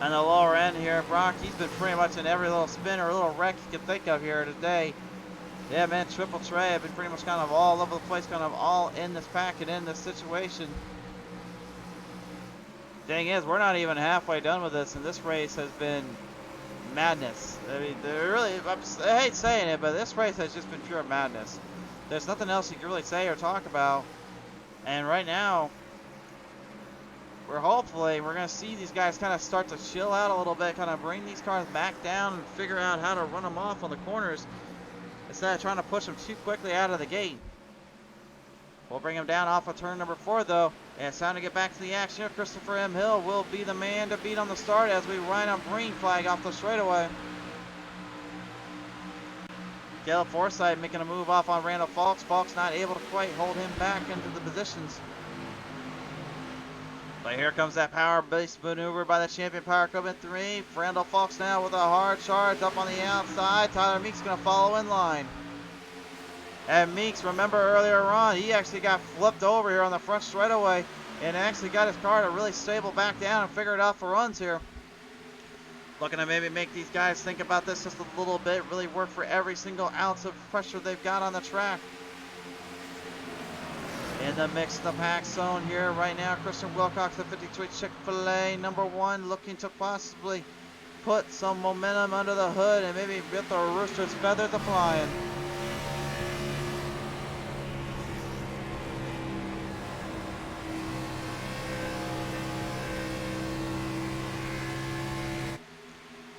On the lower end here, Brock, he's been pretty much in every little spin or little wreck you can think of here today. Yeah, man, Triple Trey have been pretty much kind of all over the place, kind of all in this packet, in this situation. Thing is, we're not even halfway done with this, and this race has been madness. I mean, I hate saying it, but this race has just been pure madness. There's nothing else you can really say or talk about. And right now, we're going to see these guys kind of start to chill out a little bit, kind of bring these cars back down and figure out how to run them off on the corners instead of trying to push them too quickly out of the gate. We'll bring him down off of turn number 4, though. And it's time to get back to the action. Christopher M. Hill will be the man to beat on the start as we ride on green flag off the straightaway. Caleb Forsythe making a move off on Randall Falks. Falks not able to quite hold him back into the positions. But here comes that power-based maneuver by the Champion Power Equipment 3. Randall Falks now with a hard charge up on the outside. Tyler Meeks going to follow in line. And Meeks, remember earlier on, he actually got flipped over here on the front straightaway and actually got his car to really stable back down and figure it out for runs here. Looking to maybe make these guys think about this just a little bit, really work for every single ounce of pressure they've got on the track. In the mix, the pack zone here right now, Christian Wilcox, the 53 Chick-fil-A, number 1, looking to possibly put some momentum under the hood and maybe get the Roosters' feathers a-flying.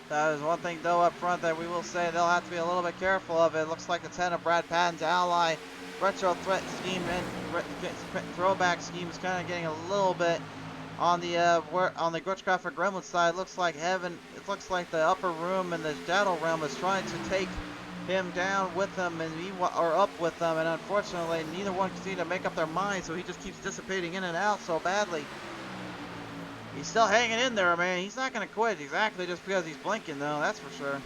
That is one thing, though, up front that we will say they'll have to be a little bit careful of. It looks like the 10 of Brad Patton's ally retro threat scheme and throwback scheme is kind of getting a little bit on the Glitchcraft for Gremlin side. Looks like heaven. It looks like the upper room and the shadow realm is trying to take him down with them and or up with them, and unfortunately neither one can seem to make up their mind, so he just keeps dissipating in and out so badly. He's still hanging in there, man. He's not going to quit exactly just because he's blinking, though. That's for sure.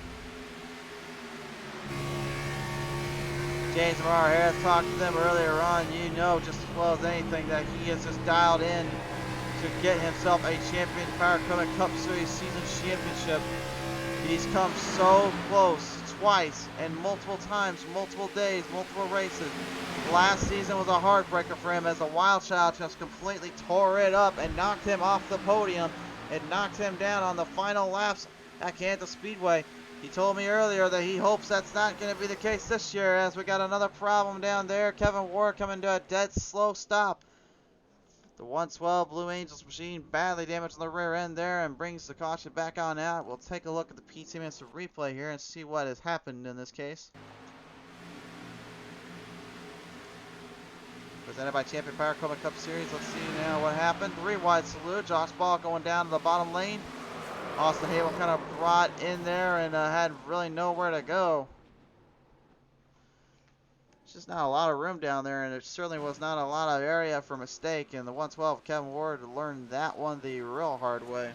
James Marr Harris talked to them earlier on. You know just as well as anything that he is just dialed in to get himself a Champion Power Equipment Cup Series Season Championship. He's come so close twice and multiple times, multiple days, multiple races. Last season was a heartbreaker for him as the Wild Child just completely tore it up and knocked him off the podium and knocked him down on the final laps at Kansas Speedway. He told me earlier that he hopes that's not going to be the case this year, as we got another problem down there. Kevin Ward coming to a dead slow stop. The 112 Blue Angels machine badly damaged on the rear end there and brings the caution back on out. We'll take a look at the PTM replay here and see what has happened in this case. Presented by Champion Power Equipment Cup Series. Let's see now what happened. 3 wide salute. Josh Ball going down to the bottom lane. Austin Hable kind of brought in there and had really nowhere to go. There's just not a lot of room down there, and there certainly was not a lot of area for mistake. And the 112 Kevin Ward learned that one the real hard way.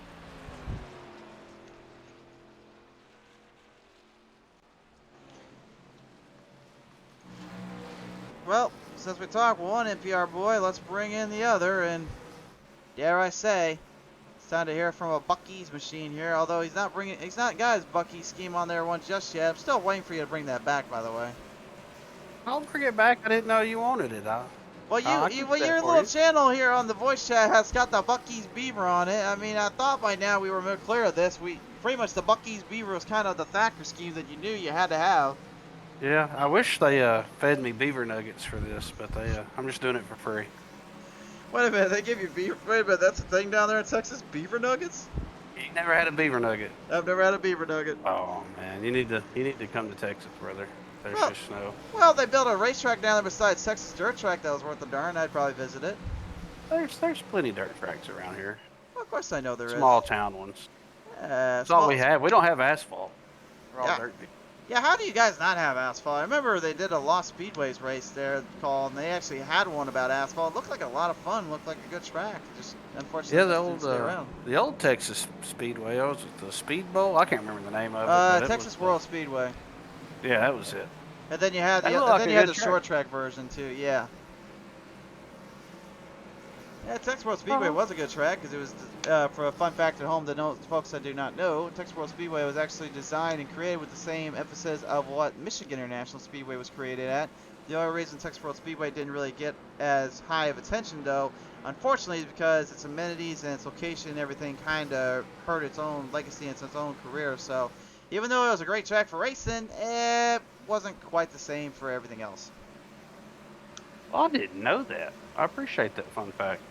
Well, since we talked one NPR boy, let's bring in the other, and dare I say, it's time to hear from a Bucky's machine here. Although he's not got his Bucky's scheme on there one just yet. I'm still waiting for you to bring that back, by the way. I'll bring it back. I didn't know you wanted it. Well, your little channel here on the voice chat has got the Bucky's Beaver on it. I mean, I thought by now we were more clear of this. Pretty much the Bucky's Beaver was kind of the Thacker scheme that you knew you had to have. Yeah, I wish they fed me beaver nuggets for this, but I'm just doing it for free. Wait a minute, they give you beaver? Wait a minute, that's a thing down there in Texas, beaver nuggets? You never had a beaver nugget? I've never had a beaver nugget. Oh man, you need to come to Texas, brother. There's just snow. Well, they built a racetrack down there besides Texas Dirt Track that was worth a darn. I'd probably visit it. There's plenty of dirt tracks around here. Well, of course I know there is. Small town ones. That's all all we have. We don't have asphalt. We're all dirt. Yeah, how do you guys not have asphalt? I remember they did a Lost Speedways race there called, and they actually had one about asphalt. It looked like a lot of fun. Looked like a good track. Just unfortunately, didn't stay around. The old Texas Speedway. Was it the Speed Bowl? I can't remember the name of it. Texas World Speedway. Yeah, that was it. And then you had the short track version too. Yeah. Yeah, Texas World Speedway was a good track because it was, for a fun fact at home that folks that do not know, Texas World Speedway was actually designed and created with the same emphasis of what Michigan International Speedway was created at. The only reason Texas World Speedway didn't really get as high of attention, though, unfortunately, is because its amenities and its location and everything kind of hurt its own legacy and its own career. So, even though it was a great track for racing, it wasn't quite the same for everything else. Well, I didn't know that. I appreciate that fun fact.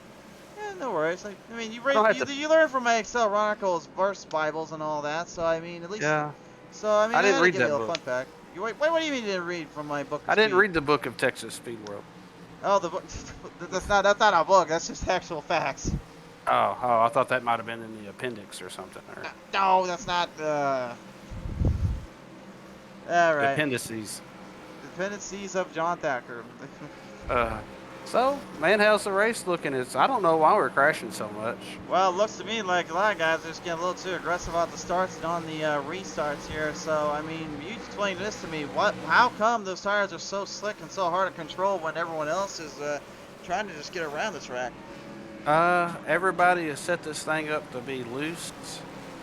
Yeah, no worries. I mean, you learn from my Excel Chronicles verse Bibles and all that, so I mean, at least. Yeah. So I mean, I didn't read that book. book. Fun fact. What do you mean you didn't read from my book? I didn't read the book of Texas Speed World. Oh, the book. that's not a book. That's just actual facts. Oh, I thought that might have been in the appendix or something. Or... No, that's not. All right. Appendices. Dependencies of John Thacker. So, man, how's the race looking? I don't know why we're crashing so much. Well, it looks to me like a lot of guys are just getting a little too aggressive on the starts and on the restarts here. So, I mean, you explain this to me. How come those tires are so slick and so hard to control when everyone else is trying to just get around the track? Everybody has set this thing up to be loose.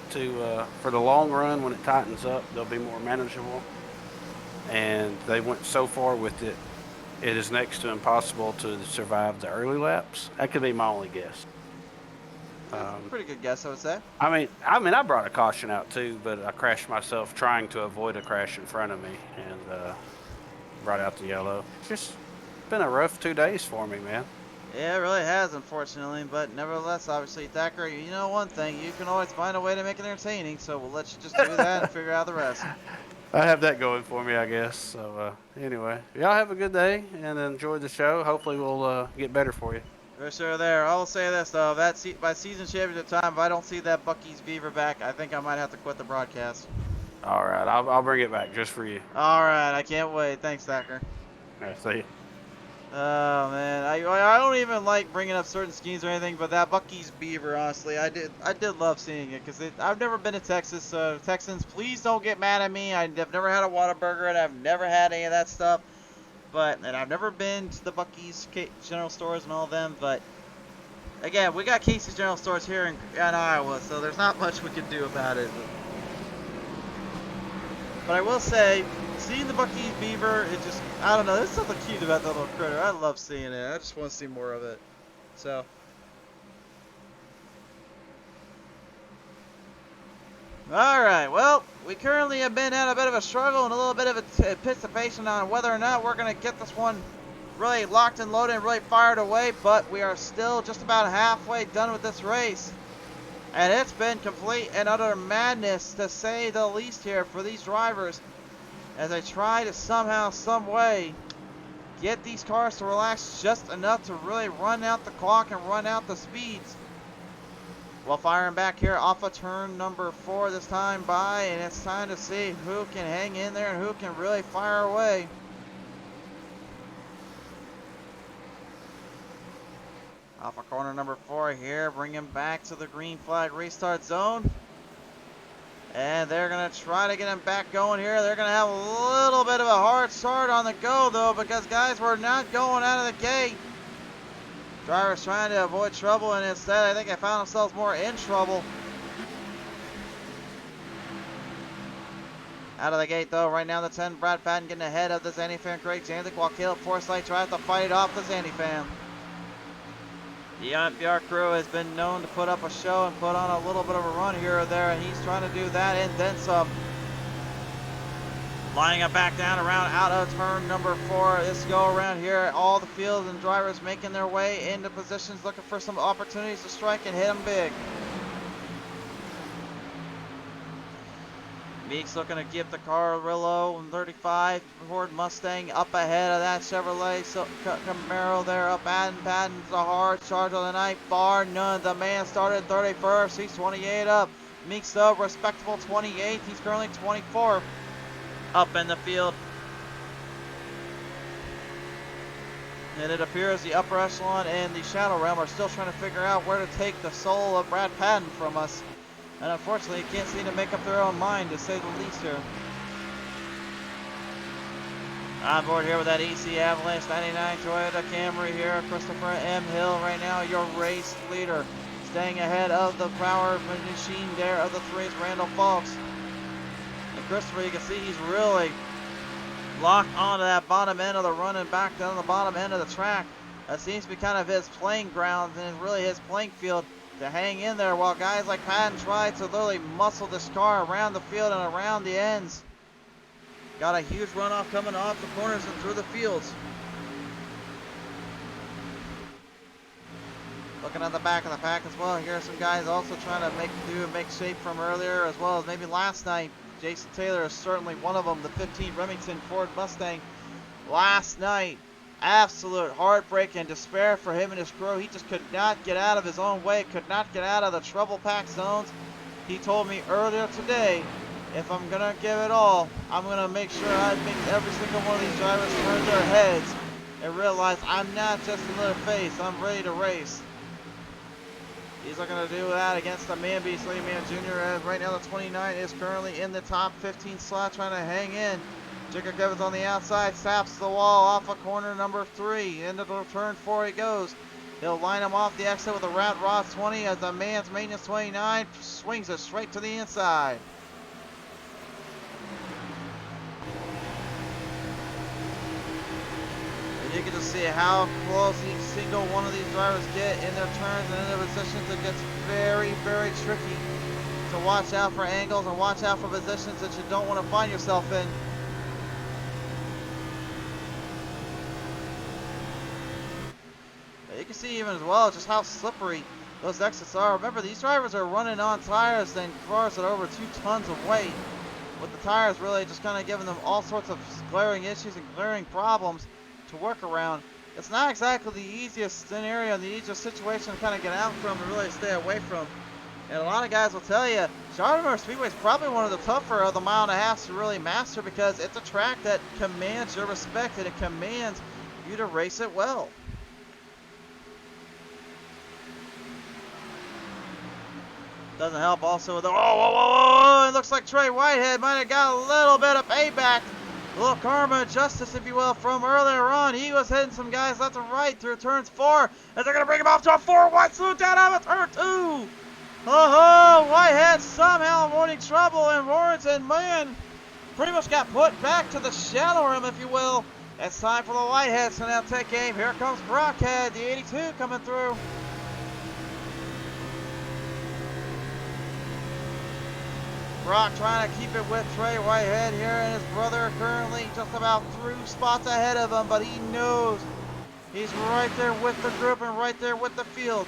For the long run, when it tightens up, they'll be more manageable. And they went so far with it. It is next to impossible to survive the early laps. That could be my only guess. Pretty good guess, I would say. I mean, I brought a caution out too, but I crashed myself trying to avoid a crash in front of me, and brought out the yellow. It's just been a rough 2 days for me, man. Yeah, it really has, unfortunately, but nevertheless, obviously, Thacker, you know one thing, you can always find a way to make it entertaining, so we'll let you just do that and figure out the rest. I have that going for me, I guess. So, anyway, y'all have a good day and enjoy the show. Hopefully, we'll get better for you. For sure there. I will say this, though. By season championship time, if I don't see that Bucky's Beaver back, I think I might have to quit the broadcast. All right. I'll bring it back just for you. All right. I can't wait. Thanks, Thacker. All right, see you. Oh, man. I don't even like bringing up certain schemes or anything, but that Bucky's Beaver, honestly, I did love seeing it because I've never been to Texas, so Texans, please don't get mad at me. I've never had a Whataburger, and I've never had any of that stuff. And I've never been to the Bucky's General Stores and all of them, but again, we got Casey's General Stores here in Iowa, so there's not much we can do about it. But I will say, seeing the Bucky's Beaver, it just, I don't know, there's something cute about that little critter. I love seeing it. I just want to see more of it. So. Alright, well, we currently have been at a bit of a struggle and a little bit of anticipation on whether or not we're going to get this one really locked and loaded and really fired away, but we are still just about halfway done with this race. And it's been complete and utter madness, to say the least, here for these drivers as they try to somehow, some way, get these cars to relax just enough to really run out the clock and run out the speeds. Well, firing back here off of turn number 4 this time by, and it's time to see who can hang in there and who can really fire away. Off of corner number 4 here, bring him back to the green flag restart zone. And they're going to try to get him back going here. They're going to have a little bit of a hard start on the go, though, because guys were not going out of the gate. Drivers trying to avoid trouble, and instead I think they found themselves more in trouble. Out of the gate, though, right now the 10, Brad Patton getting ahead of the Zandy fan, Craig Janzik, while Caleb Forsythe tries to fight it off the Zandy fan. The NPR crew has been known to put up a show and put on a little bit of a run here or there, and he's trying to do that and then some. Lining it back down around out of turn number 4. This go around here, all the fields and drivers making their way into positions, looking for some opportunities to strike and hit them big. Meeks looking to keep the Carrillo 35 Ford Mustang up ahead of that Chevrolet Camaro there. Up Patton's a hard charge of the night, bar none. The man started 31st, he's 28 up. Meeks though, respectable 28th, he's currently 24th. Up in the field. And it appears the upper echelon and the shadow realm are still trying to figure out where to take the soul of Brad Patton from us. And unfortunately, you can't seem to make up their own mind, to say the least here. On board here with that EC Avalanche 99 Toyota Camry here. Christopher M. Hill right now, your race leader. Staying ahead of the power machine there of the 3's Randall Falks. And Christopher, you can see he's really locked onto that bottom end of the run and back down the bottom end of the track. That seems to be kind of his playing grounds and really his playing field to hang in there, while guys like Patton try to literally muscle this car around the field and around the ends. Got a huge runoff coming off the corners and through the fields. Looking at the back of the pack as well, here are some guys also trying to make shape from earlier, as well as maybe last night. Jason Taylor is certainly one of them, the 15 Remington Ford Mustang. Last night, absolute heartbreak and despair for him and his crew. He just could not get out of his own way, could not get out of the trouble pack zones. He told me earlier today, if I'm going to give it all, I'm going to make sure I make every single one of these drivers turn their heads and realize I'm not just another face, I'm ready to race. He's looking to do that against the Man Beast, Lee Man Jr. As right now the 29 is currently in the top 15 slot, trying to hang in. Jacob Evans on the outside, taps the wall off of corner number 3. Into the turn 4 he goes. He'll line him off the exit with a Rat Ross 20 as the man's maintenance 29 swings it straight to the inside. And you can just see how close each single one of these drivers get in their turns and in their positions. It gets very, very tricky to watch out for angles and watch out for positions that you don't want to find yourself in. You can see even as well just how slippery those exits are. Remember, these drivers are running on tires and cars that are over 2 tons of weight, with the tires really just kind of giving them all sorts of glaring issues and glaring problems to work around. It's not exactly the easiest scenario, the easiest situation to kind of get out from and really stay away from. And a lot of guys will tell you, Charlotte Speedway is probably one of the tougher of the mile and a half to really master, because it's a track that commands your respect and it commands you to race it well. Doesn't help also with the, whoa, it looks like Trey Whitehead might have got a little bit of payback. A little karma justice, if you will, from earlier on. He was hitting some guys left and right through turns 4, and they're going to bring him off to a 4-wide salute down out of turn 2. Oh, Whitehead somehow avoiding trouble, and Warrington, man, pretty much got put back to the shadow rim, if you will. It's time for the Whiteheads to now take aim. Here comes Brockhead, the 82 coming through. Brock trying to keep it with Trey Whitehead here, and his brother currently just about 3 spots ahead of him, but he knows he's right there with the group and right there with the field.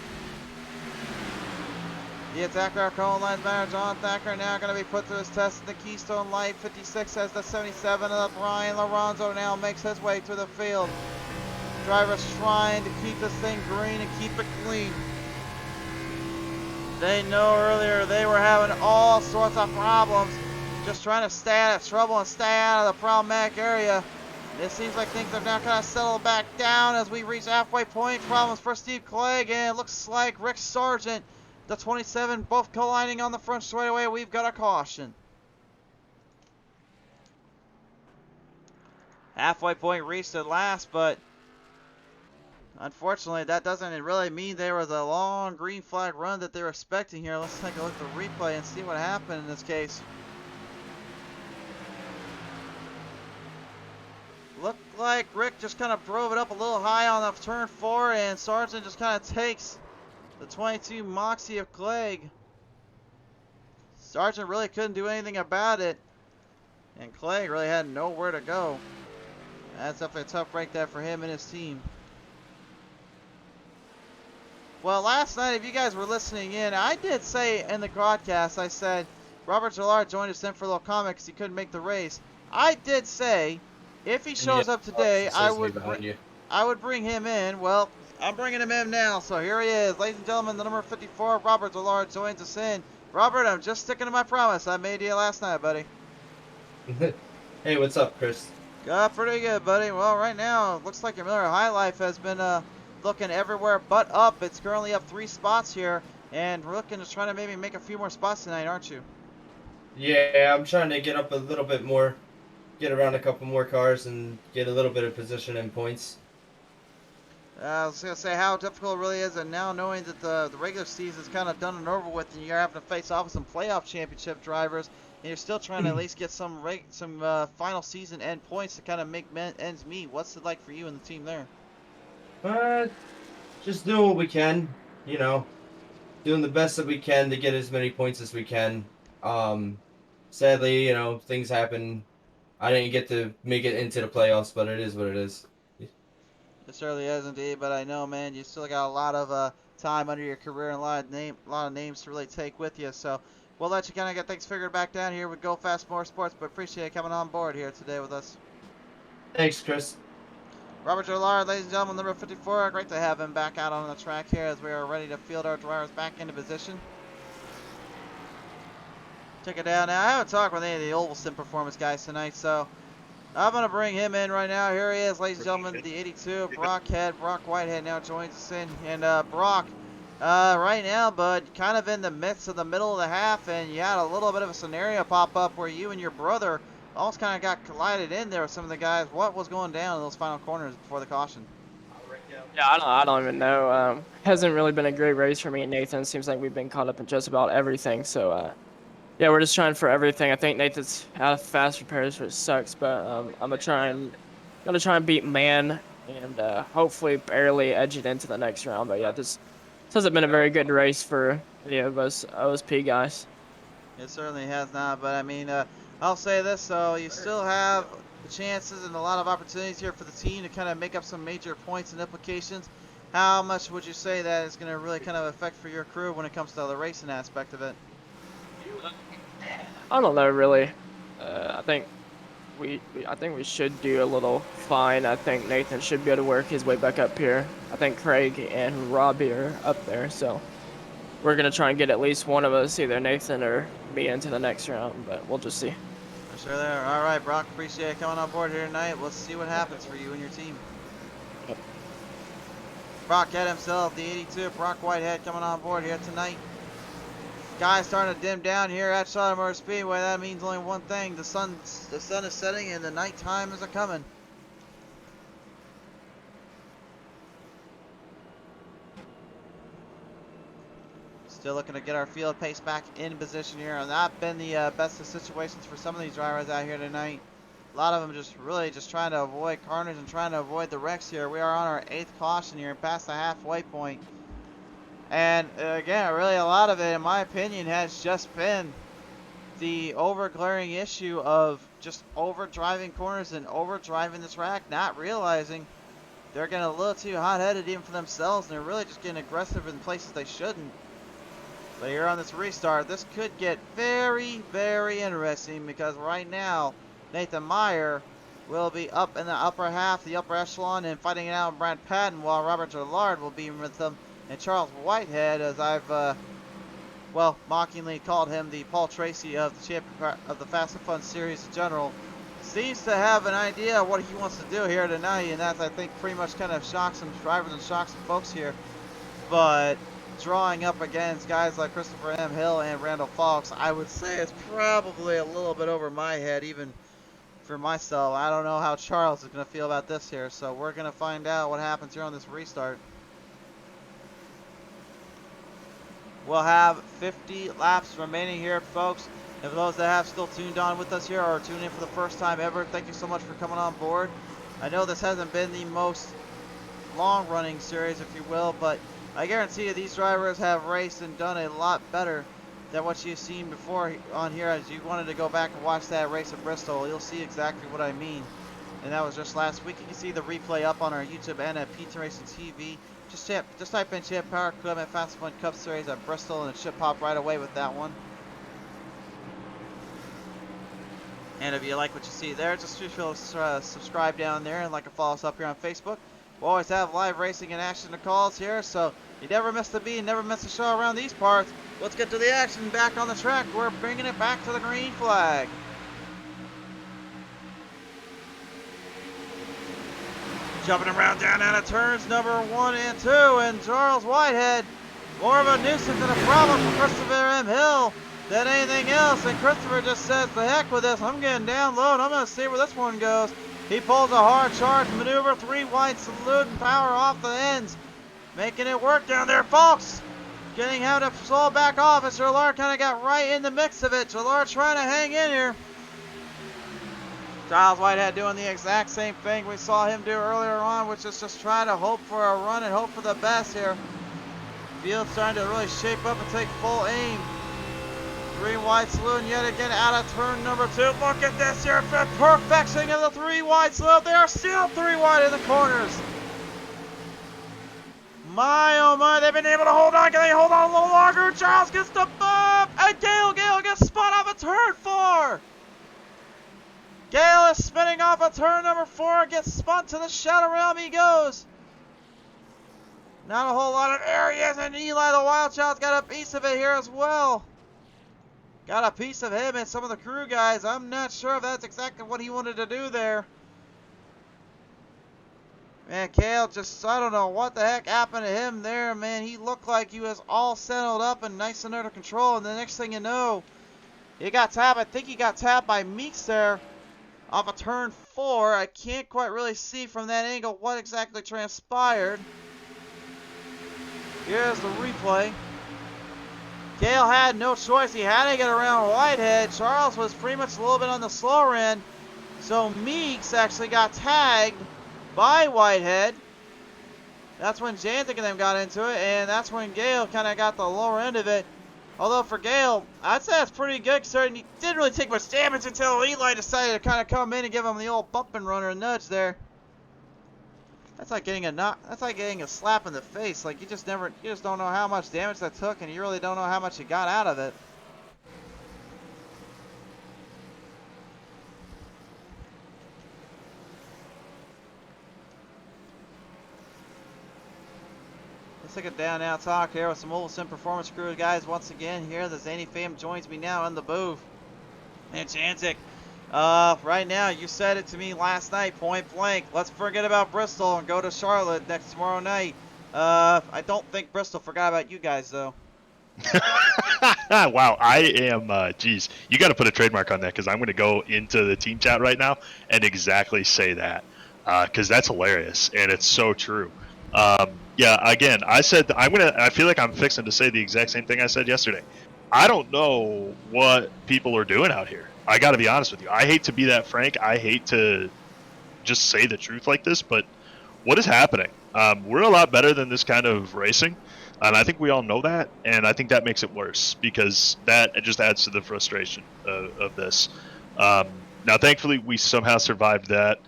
The attacker, Cone Lines manager John Thacker, now going to be put to his test in the Keystone Light. 56 has the 77 of Brian Lorenzo now makes his way to the field. Drivers trying to keep this thing green and keep it clean. They know earlier they were having all sorts of problems, just trying to stay out of trouble and stay out of the problematic area. It seems like things have now kind of settled back down as we reach halfway point. Problems for Steve Clegg, and it looks like Rick Sargent, the 27, both colliding on the front straightaway. We've got a caution. Halfway point reached at last, but unfortunately, that doesn't really mean there was a long green flag run that they were expecting here. Let's take a look at the replay and see what happened in this case. Looked like Rick just kind of drove it up a little high on the turn 4, and Sargent just kind of takes the 22 Moxie of Clegg. Sargent really couldn't do anything about it, and Clegg really had nowhere to go. That's definitely a tough break there for him and his team. Well, last night, if you guys were listening in, I did say in the broadcast, I said Robert Gillard joined us in for a little comment because he couldn't make the race. I did say if he shows up today, I would bring him in. Well, I'm bringing him in now, so here he is. Ladies and gentlemen, the number 54, Robert Gillard joins us in. Robert, I'm just sticking to my promise I made you last night, buddy. Hey, what's up, Chris? Pretty good, buddy. Well, right now, it looks like your Miller High Life has been looking everywhere but up. It's currently up 3 spots here, and we're looking to try to maybe make a few more spots tonight, aren't you? Yeah, I'm trying to get up a little bit more, get around a couple more cars, and get a little bit of position and points. I was going to say how difficult it really is, and now knowing that the regular season is kind of done and over with, and you're having to face off with some playoff championship drivers, and you're still trying to at least get some final season end points to kind of make ends meet. What's it like for you and the team there? Just doing what we can, you know, doing the best that we can to get as many points as we can. Sadly, you know, things happen. I didn't get to make it into the playoffs, but it is what it is. It certainly is indeed, but I know, man, you still got a lot of time under your career and a lot of names to really take with you. So we'll let you kind of get things figured back down here with Go Fast Motorsports, but appreciate you coming on board here today with us. Thanks, Chris. Robert Gillard, ladies and gentlemen, number 54. Great to have him back out on the track here as we are ready to field our drivers back into position. Check it down now. I haven't talked with any of the Olveston Performance guys tonight, so I'm going to bring him in right now. Here he is, ladies and gentlemen, the 82, Brock Whitehead now joins us in. And Brock, right now, bud, kind of in the midst of the middle of the half, and you had a little bit of a scenario pop up where you and your brother almost kind of got collided in there with some of the guys. What was going down in those final corners before the caution? Yeah, I don't even know. Hasn't really been a great race for me and Nathan. Seems like we've been caught up in just about everything. So, yeah, we're just trying for everything. I think Nathan's out of fast repairs, which sucks. But I'm gonna try and beat Man and hopefully barely edge it into the next round. But yeah, this hasn't been a very good race for any of us OSP guys. It certainly has not. But I mean, I'll say this, so you still have the chances and a lot of opportunities here for the team to kind of make up some major points and implications. How much would you say that is going to really kind of affect for your crew when it comes to the racing aspect of it? I don't know really. I think we should do a little fine. I think Nathan should be able to work his way back up here. I think Craig and Robbie are up there, so we're gonna try and get at least one of us, either Nathan or me, into the next round. But we'll just see. For sure there. All right, Brock, appreciate you coming on board here tonight. Let's see what happens for you and your team. Yep. Brockhead himself, the 82, Brock Whitehead, coming on board here tonight. Sky's starting to dim down here at Charlotte Motor Speedway. That means only one thing: the sun is setting and the nighttime is a coming. Still looking to get our field pace back in position here. And not been the best of situations for some of these drivers out here tonight. A lot of them just really just trying to avoid carnage and trying to avoid the wrecks here. We are on our 8th caution here, past the halfway point. And again, really a lot of it, in my opinion, has just been the over-glaring issue of just over-driving corners and over-driving the track, not realizing they're getting a little too hot-headed even for themselves, and they're really just getting aggressive in places they shouldn't. So here on this restart, this could get very, very interesting, because right now, Nathan Meyer will be up in the upper half, the upper echelon, and fighting it out with Brad Patton, while Robert Gillard will be with them, and Charles Whitehead, as I've, well, mockingly called him the Paul Tracy of the champion of the Fast and Fun Series in general, seems to have an idea of what he wants to do here tonight, and that's, I think, pretty much kind of shocked some drivers and shocked some folks here. But drawing up against guys like Christopher M. Hill and Randall Fox, I would say it's probably a little bit over my head, even for myself. I don't know how Charles is going to feel about this here, so we're going to find out what happens here on this restart. We'll have 50 laps remaining here, folks. And for those that have still tuned on with us here or tuned in for the first time ever, thank you so much for coming on board. I know this hasn't been the most long-running series, if you will, but I guarantee you these drivers have raced and done a lot better than what you've seen before on here. As you wanted to go back and watch that race at Bristol, you'll see exactly what I mean. And that was just last week. You can see the replay up on our YouTube and at PTM Racing TV. Just type in Champ Power Equipment Fast Fun Cup Series at Bristol, and it should pop right away with that one. And if you like what you see there, just feel subscribe down there and like and follow us up here on Facebook. We always have live racing and action to calls here, so you never miss the beat, never miss a show around these parts. Let's get to the action back on the track. We're bringing it back to the green flag. Jumping around down out of turns number 1 and 2, and Charles Whitehead, more of a nuisance and a problem for Christopher M. Hill than anything else, and Christopher just says, the heck with this, I'm getting down low, and I'm going to see where this one goes. He pulls a hard charge maneuver, 3 wide salute and power off the ends, making it work down there, folks. Getting him to slow back off as Gillard kind of got right in the mix of it. Gillard trying to hang in here. Charles Whitehead doing the exact same thing we saw him do earlier on, which is just trying to hope for a run and hope for the best here. Field's starting to really shape up and take full aim. 3 wide salute yet again out of turn number 2. Look at this here, the perfection of the 3 wide salute. They are still 3 wide in the corners. My, oh my, they've been able to hold on. Can they hold on a little longer? Charles gets the bump, and Gale gets spun off of turn 4. Gale is spinning off of turn number 4, gets spun to the shadow realm he goes. Not a whole lot of areas, and Eli the Wild Child's got a piece of it here as well. Got a piece of him and some of the crew guys. I'm not sure if that's exactly what he wanted to do there. Man, Gale just, I don't know what the heck happened to him there, man. He looked like he was all settled up and nice and under control, and the next thing you know, he got tapped. I think he got tapped by Meeks there off of turn 4. I can't quite really see from that angle what exactly transpired. Here's the replay. Gale had no choice. He had to get around Whitehead. Charles was pretty much a little bit on the slower end. So Meeks actually got tagged by Whitehead. That's when Jantic and them got into it, and that's when Gale kind of got the lower end of it. Although for Gale, I'd say that's pretty good considering he didn't really take much damage until Eli decided to kind of come in and give him the old bump and run or nudge there. That's like getting a slap in the face. Like you just don't know how much damage that took, and you really don't know how much you got out of it. Let's take a down now talk here with some Olsen Performance Crew guys once again here. The Zany fam joins me now in the booth. And Jantic, right now, you said it to me last night, point blank. Let's forget about Bristol and go to Charlotte tomorrow night. I don't think Bristol forgot about you guys, though. Wow, I am, geez, you got to put a trademark on that because I'm going to go into the team chat right now and exactly say that because that's hilarious and it's so true. Yeah, again, I said I feel like I'm fixing to say the exact same thing I said yesterday. I don't know what people are doing out here. I got to be honest with you. I hate to be that frank. I hate to just say the truth like this, but what is happening? We're a lot better than this kind of racing, and I think we all know that, and I think that makes it worse because that just adds to the frustration of this. Now, thankfully, we somehow survived that.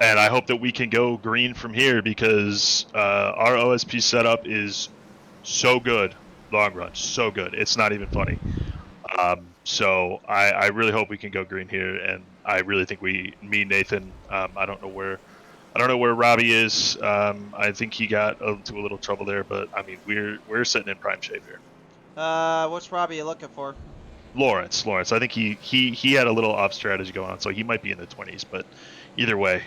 And I hope that we can go green from here because our OSP setup is so good, long run, so good. It's not even funny. So I really hope we can go green here, and I really think Nathan. I don't know where Robbie is. I think he got into a little trouble there, but I mean we're sitting in prime shape here. Which Robbie you looking for? Lawrence. I think he had a little off strategy going on, so he might be in the 20s. But either way,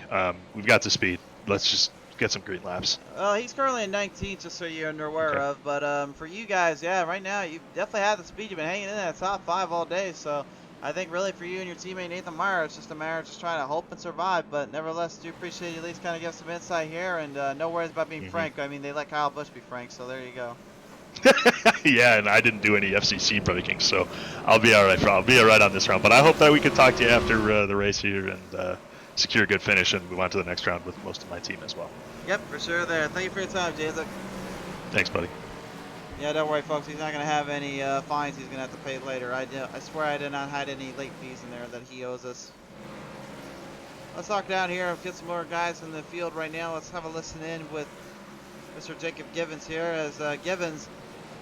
we've got the speed. Let's just get some green laps. Well, he's currently in 19th, just so you're aware of. But for you guys, yeah, right now you definitely have the speed. You've been hanging in that top 5 all day, so I think really for you and your teammate Nathan Meyer, it's just a matter of just trying to hope and survive. But nevertheless, do appreciate you at least kind of give some insight here, and no worries about being frank. I mean, they let Kyle Busch be frank, so there you go. Yeah, and I didn't do any FCC breaking, so I'll be all right. I'll be all right on this round. But I hope that we can talk to you after the race here and secure a good finish and move on to the next round with most of my team as well. Yep, for sure there. Thank you for your time, Jason. Thanks, buddy. Yeah, don't worry, folks. He's not going to have any fines he's going to have to pay later. I swear I did not hide any late fees in there that he owes us. Let's talk down here and get some more guys in the field right now. Let's have a listen in with Mr. Jacob Givens here, as Givens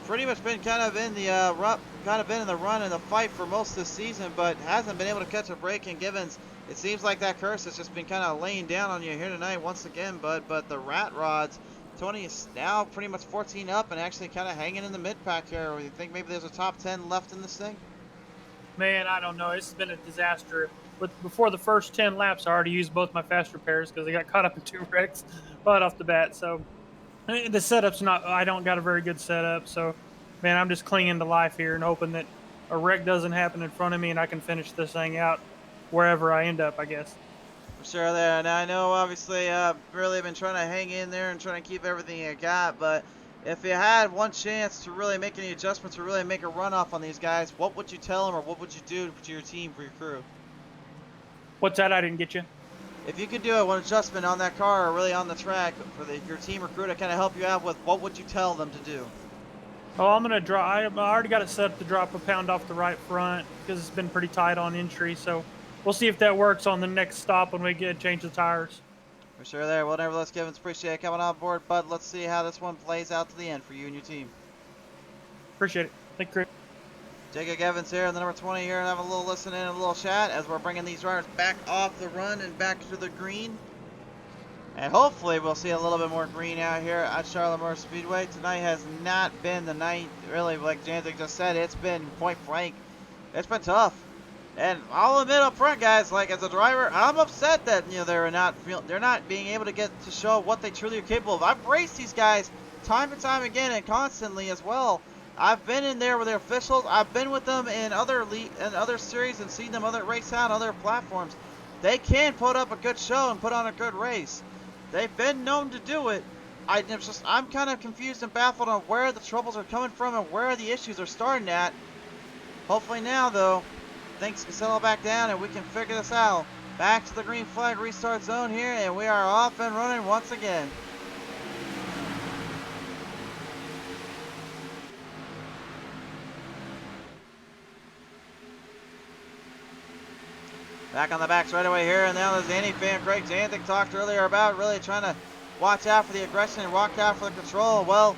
pretty much been kind of in the run and the fight for most of the season, but hasn't been able to catch a break. And Givens, it seems like that curse has just been kind of laying down on you here tonight once again, bud. But the rat rods, Tony is now pretty much 14 up and actually kind of hanging in the mid pack here. Or you think maybe there's a top 10 left in this thing? Man, I don't know. It's been a disaster. But before the first 10 laps, I already used both my fast repairs because I got caught up in 2 wrecks right off the bat. So the setup's I don't got a very good setup. So, man, I'm just clinging to life here and hoping that a wreck doesn't happen in front of me and I can finish this thing out wherever I end up, I guess. For sure there. Now, I know obviously really been trying to hang in there and trying to keep everything you got, but if you had one chance to really make any adjustments or really make a runoff on these guys, what would you tell them or what would you do to your team, for your crew? What's that? I didn't get you. If you could do one adjustment on that car or really on the track for your team or crew to kind of help you out with, what would you tell them to do? Oh, I'm going to drop. I already got it set up to drop a pound off the right front because it's been pretty tight on entry. So we'll see if that works on the next stop when we change the tires. For sure there. Well, nevertheless, Givens, appreciate it coming on board, bud. Let's see how this one plays out to the end for you and your team. Appreciate it. Thank you, Chris. Jacob Evans here, the number 20 here, and have a little listen in and a little chat as we're bringing these drivers back off the run and back to the green. And hopefully we'll see a little bit more green out here at Charlotte Motor Speedway. Tonight has not been the night, really, like Janzik just said. It's been, point blank, it's been tough. And I'll admit up front, guys, like as a driver, I'm upset that they're not being able to get to show what they truly are capable of. I've raced these guys time and time again and constantly as well. I've been in there with their officials. I've been with them in other series and seen them race out on other platforms. They can put up a good show and put on a good race. They've been known to do it. I'm kind of confused and baffled on where the troubles are coming from and where the issues are starting at. Hopefully now, though, things can settle back down and we can figure this out. Back to the green flag restart zone here, and we are off and running once again. Back on the back straightaway here, and now there's Andy fan Craig Janzik talked earlier about really trying to watch out for the aggression and watch out for the control. Well,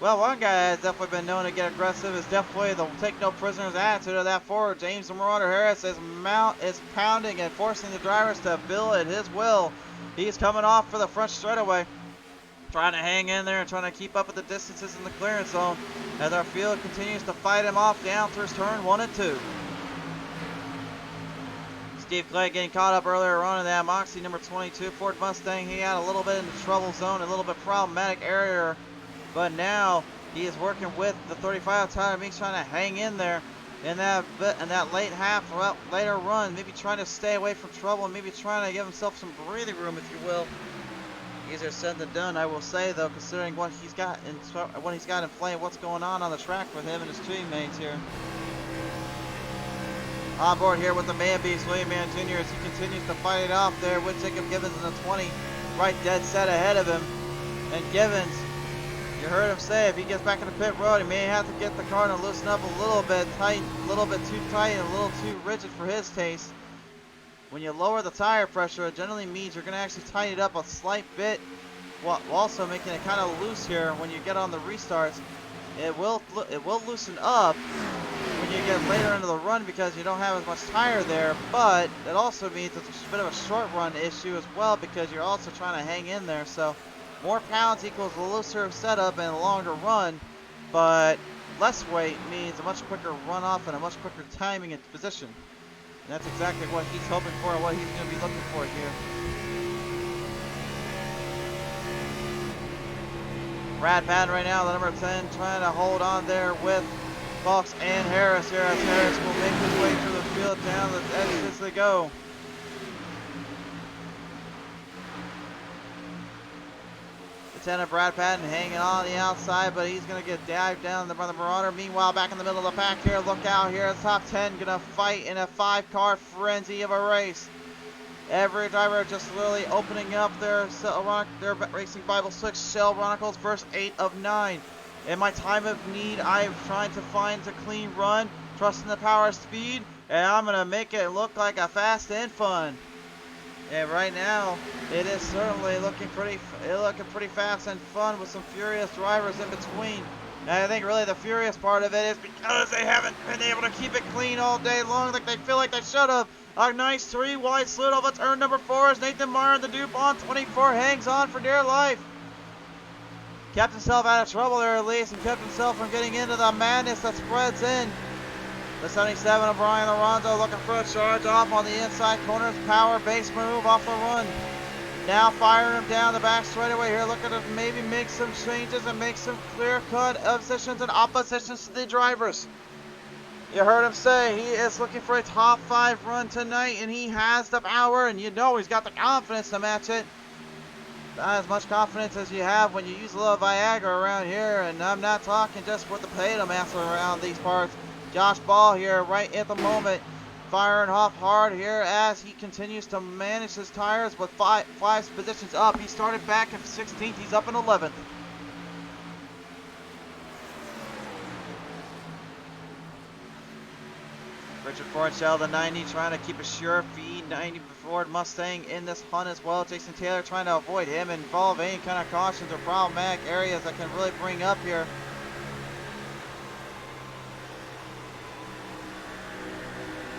one guy has definitely been known to get aggressive is definitely the take no prisoners attitude of that forward. James the Marauder Harris is pounding and forcing the drivers to bill at his will. He's coming off for the front straightaway, trying to hang in there and trying to keep up with the distances in the clearance zone as our field continues to fight him off down through turn 1 and 2. Steve Clay getting caught up earlier on in that Moxie number 22 Ford Mustang. He had a little bit in the trouble zone, a little bit problematic area, but now he is working with the 35 Tyler Meeks, trying to hang in there in that later run, maybe trying to stay away from trouble and maybe trying to give himself some breathing room, if you will. Easier said than done, I will say though, considering what he's got in play, what's going on the track with him and his teammates here. On board here with the man beast, William Mann Jr. as he continues to fight it off there with Jacob Gibbons in the 20, right dead set ahead of him. And Gibbons, you heard him say, if he gets back in the pit road, he may have to get the car to loosen up a little bit tight, a little bit too tight and a little too rigid for his taste. When you lower the tire pressure, it generally means you're going to actually tighten it up a slight bit, while also making it kind of loose here when you get on the restarts. It will loosen up when you get later into the run because you don't have as much tire there, but it also means it's a bit of a short run issue as well because you're also trying to hang in there. So more pounds equals a looser setup and a longer run, but less weight means a much quicker run off and a much quicker timing and position. And that's exactly what he's hoping for and what he's going to be looking for here. Brad Patton right now, the number 10, trying to hold on there with Fox and Harris here as Harris will make his way through the field down the edge as they go. Lieutenant Brad Patton hanging on the outside, but he's going to get dived down by the Marauder. Meanwhile, back in the middle of the pack here, look out here. The top 10 going to fight in a 5-car frenzy of a race. Every driver just literally opening up their Racing Bible 6 shell Chronicles, first 8 of 9. In my time of need, I'm trying to find a clean run, trusting the power of speed, and I'm going to make it look like a fast and fun. And right now, it is certainly looking pretty fast and fun with some furious drivers in between. And I think really the furious part of it is because they haven't been able to keep it clean all day long like they feel like they should have. A nice 3-wide slid over turn number 4 as Nathan Meyer in the DuPont 24 hangs on for dear life. Kept himself out of trouble there at least and kept himself from getting into the madness that spreads in. The 77 of Brian Alonso looking for a charge off on the inside corners. Power base move off the run. Now firing him down the back straightaway here. Looking to maybe make some changes and make some clear-cut positions and oppositions to the drivers. You heard him say he is looking for a top 5 run tonight, and he has the power, and you know he's got the confidence to match it. Not as much confidence as you have when you use a little Viagra around here, and I'm not talking just for the potato mass around these parts. Josh Ball here right at the moment, firing off hard here as he continues to manage his tires with five positions up. He started back in 16th, he's up in 11th. Richard Forshell, the 90, trying to keep a sure feed 90 Ford Mustang in this hunt as well. Jason Taylor trying to avoid him and involve any kind of cautions or problematic areas that can really bring up here.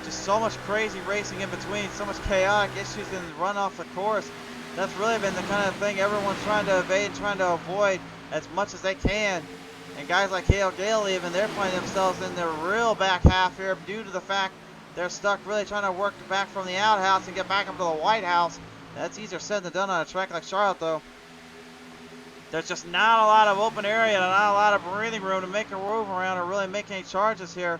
Just so much crazy racing in between, so much chaotic issues in the run off the course. That's really been the kind of thing everyone's trying to evade, trying to avoid as much as they can. And guys like Hale Gale even, they're finding themselves in the real back half here due to the fact they're stuck really trying to work back from the outhouse and get back up to the White House. That's easier said than done on a track like Charlotte though. There's just not a lot of open area and not a lot of breathing room to make a move around or really make any charges here.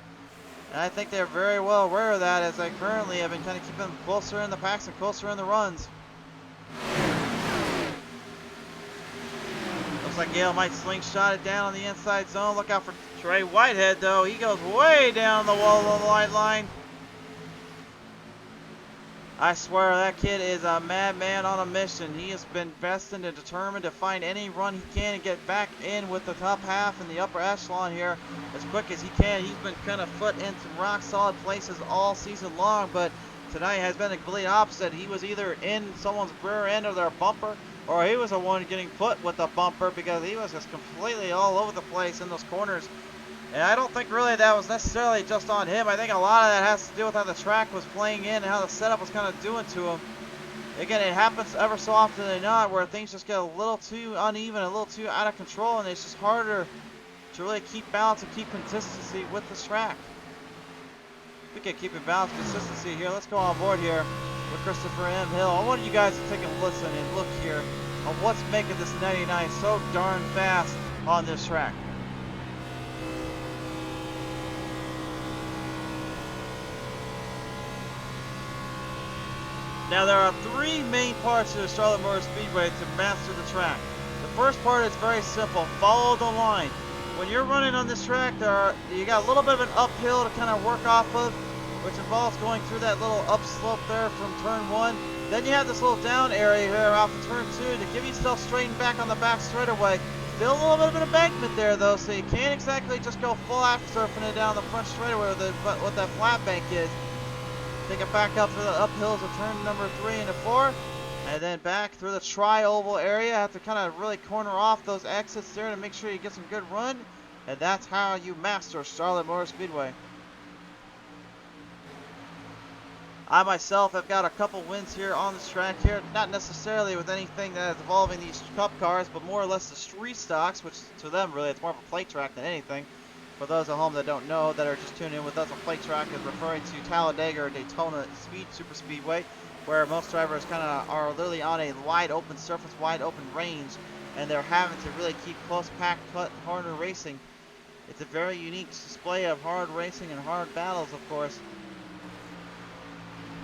And I think they're very well aware of that as they currently have been kind of keeping them closer in the packs and closer in the runs. Looks like Gale might slingshot it down on the inside zone. Look out for Trey Whitehead, though. He goes way down the wall of the white line. I swear that kid is a madman on a mission. He has been destined and determined to find any run he can and get back in with the top half in the upper echelon here as quick as he can. He's been kind of foot in some rock solid places all season long, but tonight has been the complete opposite. He was either in someone's rear end of their bumper, or he was the one getting put with the bumper because he was just completely all over the place in those corners. And I don't think really that was necessarily just on him. I think a lot of that has to do with how the track was playing in and how the setup was kind of doing to him. Again, it happens ever so often than not where things just get a little too uneven, a little too out of control, and it's just harder to really keep balance and keep consistency with this track. We can keep it balanced consistency here. Let's go on board here with Christopher M. Hill. I want you guys to take a listen and look here on what's making this 99 so darn fast on this track. Now there are three main parts to the Charlotte Motor Speedway to master the track. The first part is very simple, follow the line. When you're running on this track, you got a little bit of an uphill to kind of work off of, which involves going through that little upslope there from turn 1. Then you have this little down area here off of turn 2 to give yourself straightened back on the back straightaway. Still a little bit of an embankment there though, so you can't exactly just go full after surfing it down the front straightaway with what that flat bank is. Take it back up through the uphills of turn number 3 and 4. And then back through the tri-oval area. Have to kind of really corner off those exits there to make sure you get some good run. And that's how you master Charlotte Motor Speedway. I myself have got a couple wins here on this track here. Not necessarily with anything that is involving these cup cars, but more or less the street stocks, which to them really it's more of a plate track than anything. For those at home that don't know, that are just tuning in with us, a plate track is referring to Talladega or Daytona Super Speedway, where most drivers kind of are literally on a wide open surface, wide open range, and they're having to really keep close packed, harder racing. It's a very unique display of hard racing and hard battles, of course.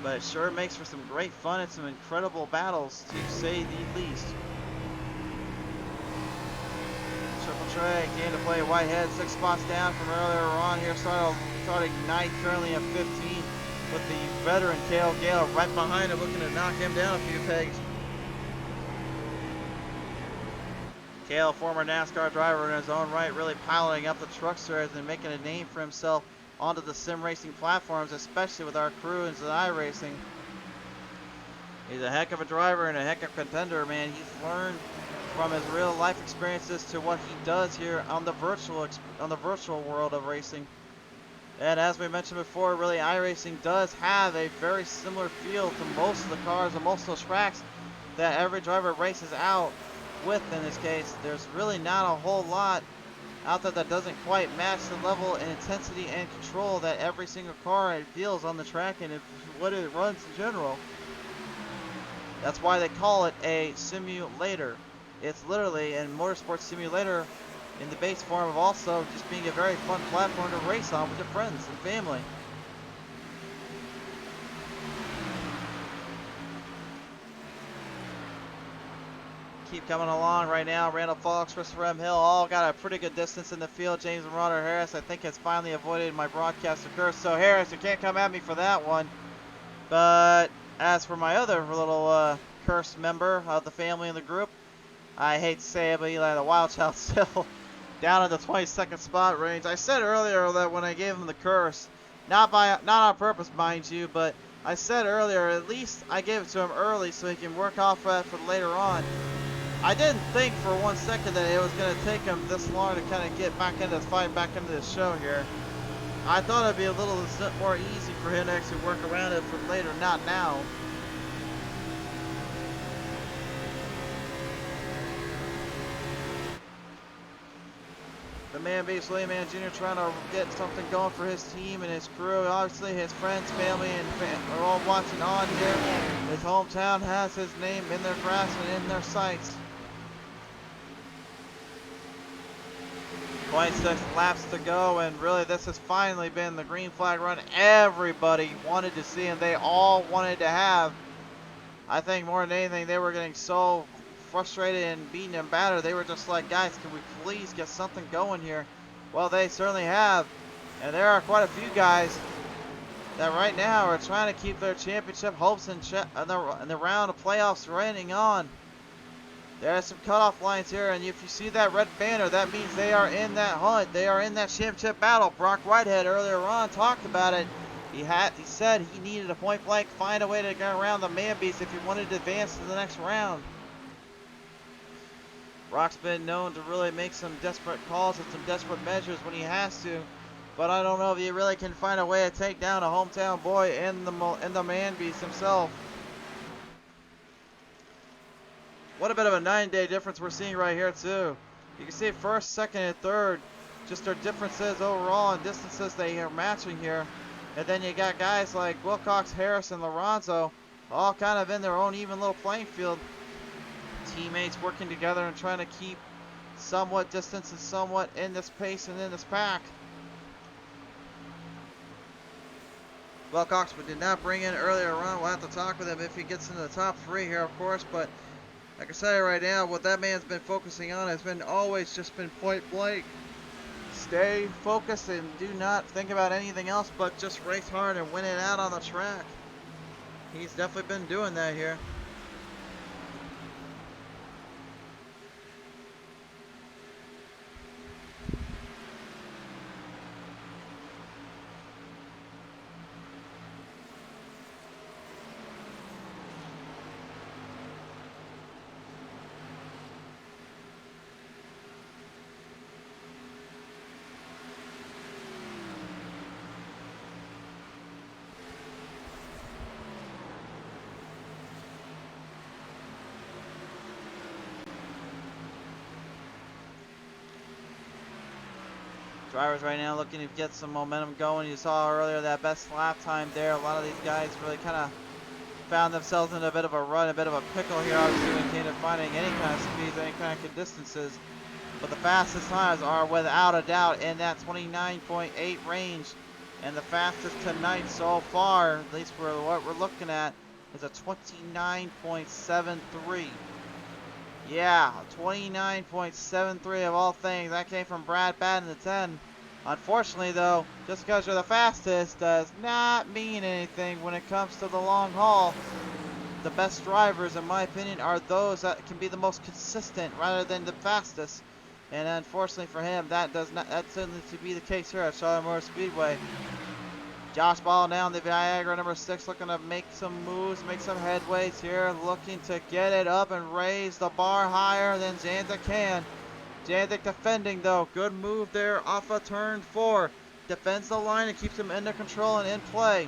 But it sure makes for some great fun and some incredible battles, to say the least. Triple Trey came to play Whitehead, 6 spots down from earlier on here, starting 9th, currently at 15, with the veteran Cale Gale right behind him, looking to knock him down a few pegs. Cale, former NASCAR driver in his own right, really piloting up the trucksters and making a name for himself onto the sim racing platforms, especially with our crew in iRacing. He's a heck of a driver and a heck of a contender, man. He's learned from his real life experiences to what he does here on the virtual world of racing. And as we mentioned before, really iRacing does have a very similar feel to most of the cars and most of those tracks that every driver races out with. In this case, there's really not a whole lot out there that doesn't quite match the level and intensity and control that every single car feels on the track and what it runs in general. That's why they call it a simulator. It's literally a motorsport simulator in the base form of also just being a very fun platform to race on with your friends and family. Keep coming along right now. Randall Fox, Christopher M. Hill all got a pretty good distance in the field. James and Roder Harris, I think, has finally avoided my broadcaster curse. So Harris, you can't come at me for that one. But as for my other little cursed member of the family and the group, I hate to say it, but Eli the Wild Child still down in the 22nd spot range. I said earlier that when I gave him the curse, not on purpose, mind you, but I said earlier at least I gave it to him early so he can work off that for later on. I didn't think for 1 second that it was going to take him this long to kind of get back into the fight, back into the show here. I thought it'd be a little more easy for him to actually work around it for later, not now. The man beast William Mann Jr. trying to get something going for his team and his crew. Obviously his friends, family, and are all watching on here. His hometown has his name in their grasp and in their sights. 26 laps to go, and really this has finally been the green flag run everybody wanted to see and they all wanted to have. I think more than anything they were getting so frustrated and beaten and battered. They were just like, guys, can we please get something going here? Well, they certainly have, and there are quite a few guys that right now are trying to keep their championship hopes in the round of playoffs running on. There are some cutoff lines here, and if you see that red banner, that means they are in that hunt. They are in that championship battle. Brock Whitehead earlier on talked about it. He said he needed a point blank, find a way to get around the man beast if he wanted to advance to the next round. Brock's been known to really make some desperate calls and some desperate measures when he has to, but I don't know if he really can find a way to take down a hometown boy in the man beast himself. What a bit of a 9-day difference we're seeing right here too. You can see first, second, and third, just their differences overall and distances they are matching here. And then you got guys like Wilcox, Harris, and Lorenzo all kind of in their own even little playing field. Teammates working together and trying to keep somewhat distance and somewhat in this pace and in this pack. Wilcox we did not bring in earlier on. We'll have to talk with him if he gets into the top 3 here, of course. But like I say right now, what that man's been focusing on has been always just been point blank. Stay focused and do not think about anything else but just race hard and win it out on the track. He's definitely been doing that here. Drivers right now looking to get some momentum going. You saw earlier that best lap time there. A lot of these guys really kind of found themselves in a bit of a run, a bit of a pickle here, obviously, when it came to finding any kind of speeds, any kind of distances. But the fastest times are without a doubt in that 29.8 range. And the fastest tonight so far, at least for what we're looking at, is a 29.73. Yeah, 29.73 of all things. That came from Brad Patton, the 10. Unfortunately, though, just because you're the fastest does not mean anything when it comes to the long haul. The best drivers, in my opinion, are those that can be the most consistent rather than the fastest. And unfortunately for him, that certainly to be the case here at Charlotte Motor Speedway. Josh Ball down the Viagra, number 6, looking to make some moves, make some headways here, looking to get it up and raise the bar higher than Janzik can. Janzik defending though, good move there off of turn 4. Defends the line and keeps him under control and in play.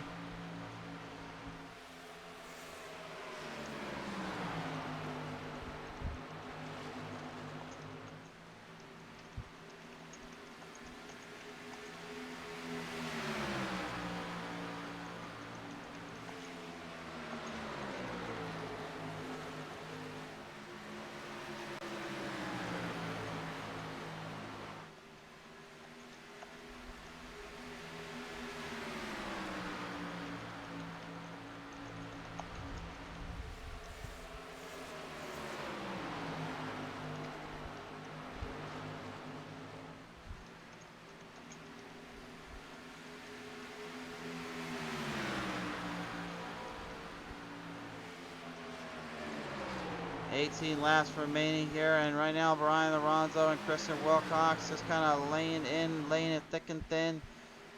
$18 laps remaining here, and right now Brian Lorenzo and Christian Wilcox just kind of laying it thick and thin.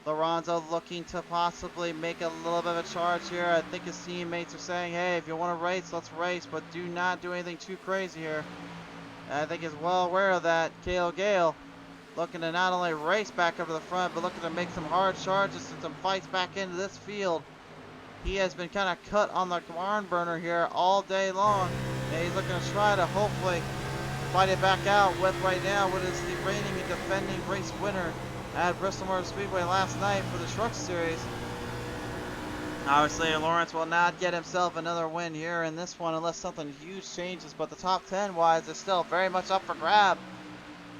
Lorenzo looking to possibly make a little bit of a charge here. I think his teammates are saying, hey, if you want to race, let's race, but do not do anything too crazy here. And I think he's well aware of that. Cale Gale looking to not only race back up to the front, but looking to make some hard charges and some fights back into this field. He has been kind of cut on the barn burner here all day long. And he's looking to try to hopefully fight it back out with right now what is the reigning and defending race winner at Bristol Motor Speedway last night for the Truck Series. Obviously, Lawrence will not get himself another win here in this one unless something huge changes, but the top 10 wise is still very much up for grab.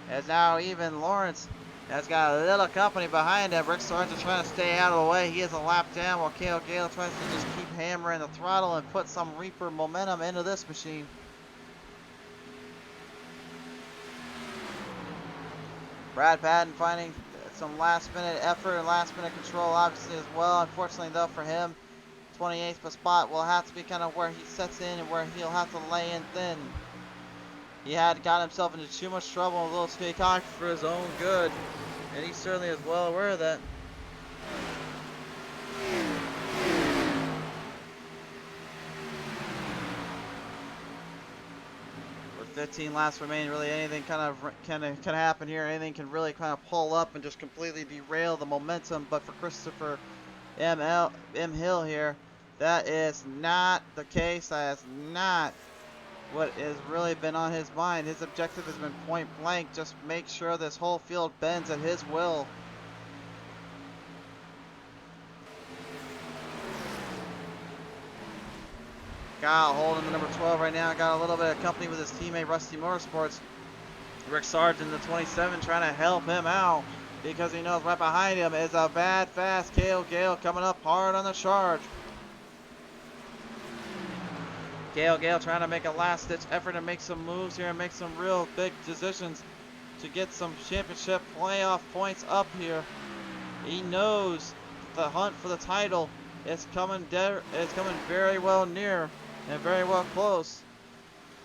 As now even Lawrence has got a little company behind him. Rick Sargent trying to stay out of the way. He is a lap down while Cale Gale tries to just keep hammering the throttle and put some Reaper momentum into this machine. Brad Patton finding some last minute effort and last minute control obviously as well. Unfortunately though for him, 28th spot will have to be kind of where he sets in and where he'll have to lay in thin. He had got himself into too much trouble and a little too cocky for his own good. And he certainly is well aware of that. With 15 laps remaining, really anything can happen here. Anything can really kind of pull up and just completely derail the momentum. But for Christopher M. Hill here, that is not the case. That is not what has really been on his mind. His objective has been point blank. Just make sure this whole field bends at his will. Kyle holding the number 12 right now. Got a little bit of company with his teammate Rusty Motorsports. Rick Sargent, the 27, trying to help him out. because he knows right behind him is a bad fast Kale Gale coming up hard on the charge. Gale trying to make a last ditch effort and make some moves here and make some real big decisions to get some championship playoff points up here. He knows the hunt for the title is coming very well near and very well close.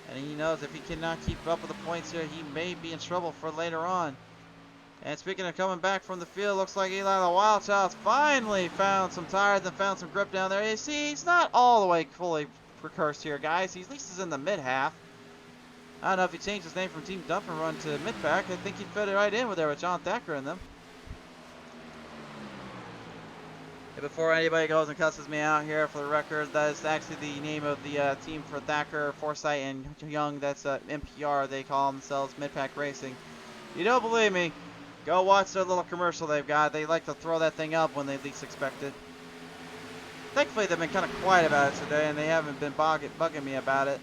And he knows if he cannot keep up with the points here, he may be in trouble for later on. And speaking of coming back from the field, looks like Eli the Wild Child's finally found some tires and found some grip down there. You see, he's not all the way fully precursed here, guys. He at least is in the mid-half. I don't know if he changed his name from Team Dump and Run to Mid-Pack. I think he'd fit it right in with there with John Thacker in them. And before anybody goes and cusses me out here, for the record, that is actually the name of the team for Thacker, Forsyth, and Young. That's MPR. They call themselves Mid-Pack Racing. You don't believe me? Go watch their little commercial they've got. They like to throw that thing up when they least expect it. Thankfully, they've been kind of quiet about it today, and they haven't been bugging me about it.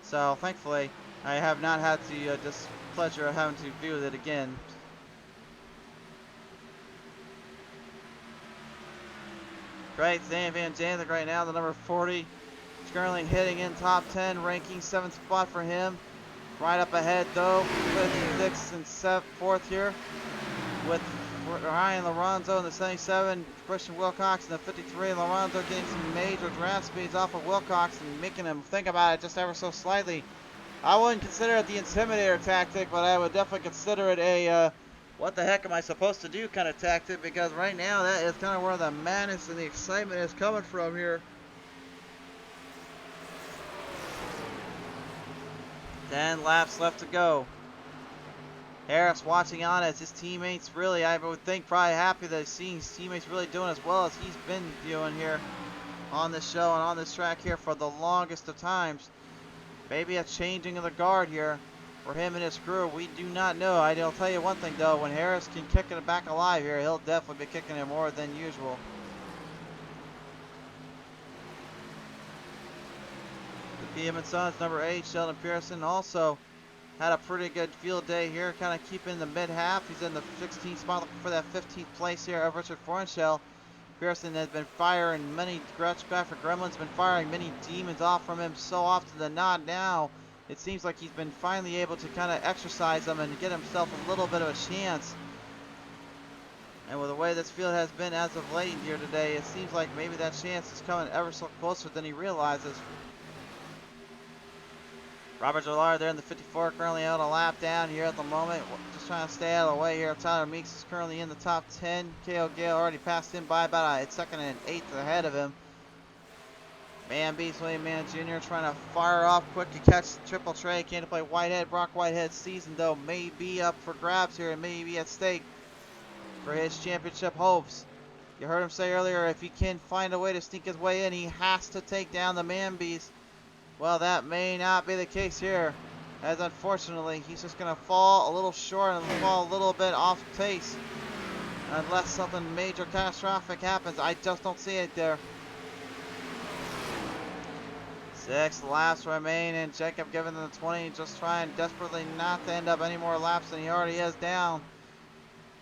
So, thankfully, I have not had the displeasure of having to view it again. Great, Zane Van Janzik right now, the number 40. Currently hitting in top 10, ranking 7th spot for him. Right up ahead, though, 5th, 6th, and 4th here. With Ryan Lorenzo in the 77, Christian Wilcox in the 53. Lorenzo getting some major draft speeds off of Wilcox and making him think about it just ever so slightly. I wouldn't consider it the intimidator tactic, but I would definitely consider it a what the heck am I supposed to do kind of tactic, because right now that is kind of where the madness and the excitement is coming from here. 10 laps left to go. Harris watching on as his teammates really, I would think, probably happy that he's seeing his teammates really doing as well as he's been doing here on this show and on this track here for the longest of times. Maybe a changing of the guard here for him and his crew. We do not know. I'll tell you one thing though, when Harris can kick it back alive here, he'll definitely be kicking it more than usual. The PM & Sons, number 8, Sheldon Pearson, also had a pretty good field day here, kind of keeping the mid-half. He's in the 16th spot, looking for that 15th place here of Richard Fornshell. Pearson has been firing many graphic gremlins, been firing many demons off from him so often than not. Now it seems like he's been finally able to kind of exercise them and get himself a little bit of a chance. And with the way this field has been as of late here today, it seems like maybe that chance is coming ever so closer than he realizes. Robert Gillard there in the 54, currently out a lap down here at the moment. Just trying to stay out of the way here. Tyler Meeks is currently in the top 10. K.O. Gale already passed him by about a second and 8th ahead of him. Man Beast, William Mann Jr. trying to fire off quick to catch Triple Trey. Can't play Whitehead. Brock Whitehead's season, though, may be up for grabs here and may be at stake for his championship hopes. You heard him say earlier, if he can find a way to sneak his way in, he has to take down the Man Beast. Well, that may not be the case here, as unfortunately he's just going to fall a little short and fall a little bit off pace unless something major catastrophic happens. I just don't see it there. 6 laps remain, and Jacob giving them the 20, just trying desperately not to end up any more laps than he already is down.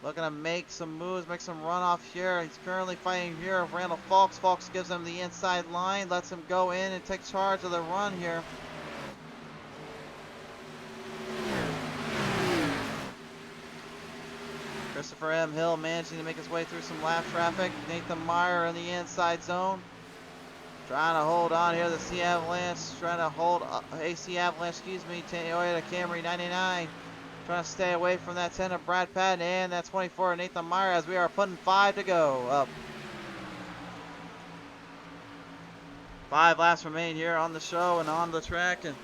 Looking to make some moves, make some runoff here. He's currently fighting here with Randall Falks. Falks gives him the inside line, lets him go in and take charge of the run here. Christopher M. Hill managing to make his way through some lap traffic. Nathan Meyer in the inside zone. Trying to hold on here. The C Avalanche trying to hold AC Avalanche, Toyota Camry 99. Trying to stay away from that 10 of Brad Patton and that 24 of Nathan Meyer as we are putting 5 to go up. 5 laps remain here on the show and on the track, and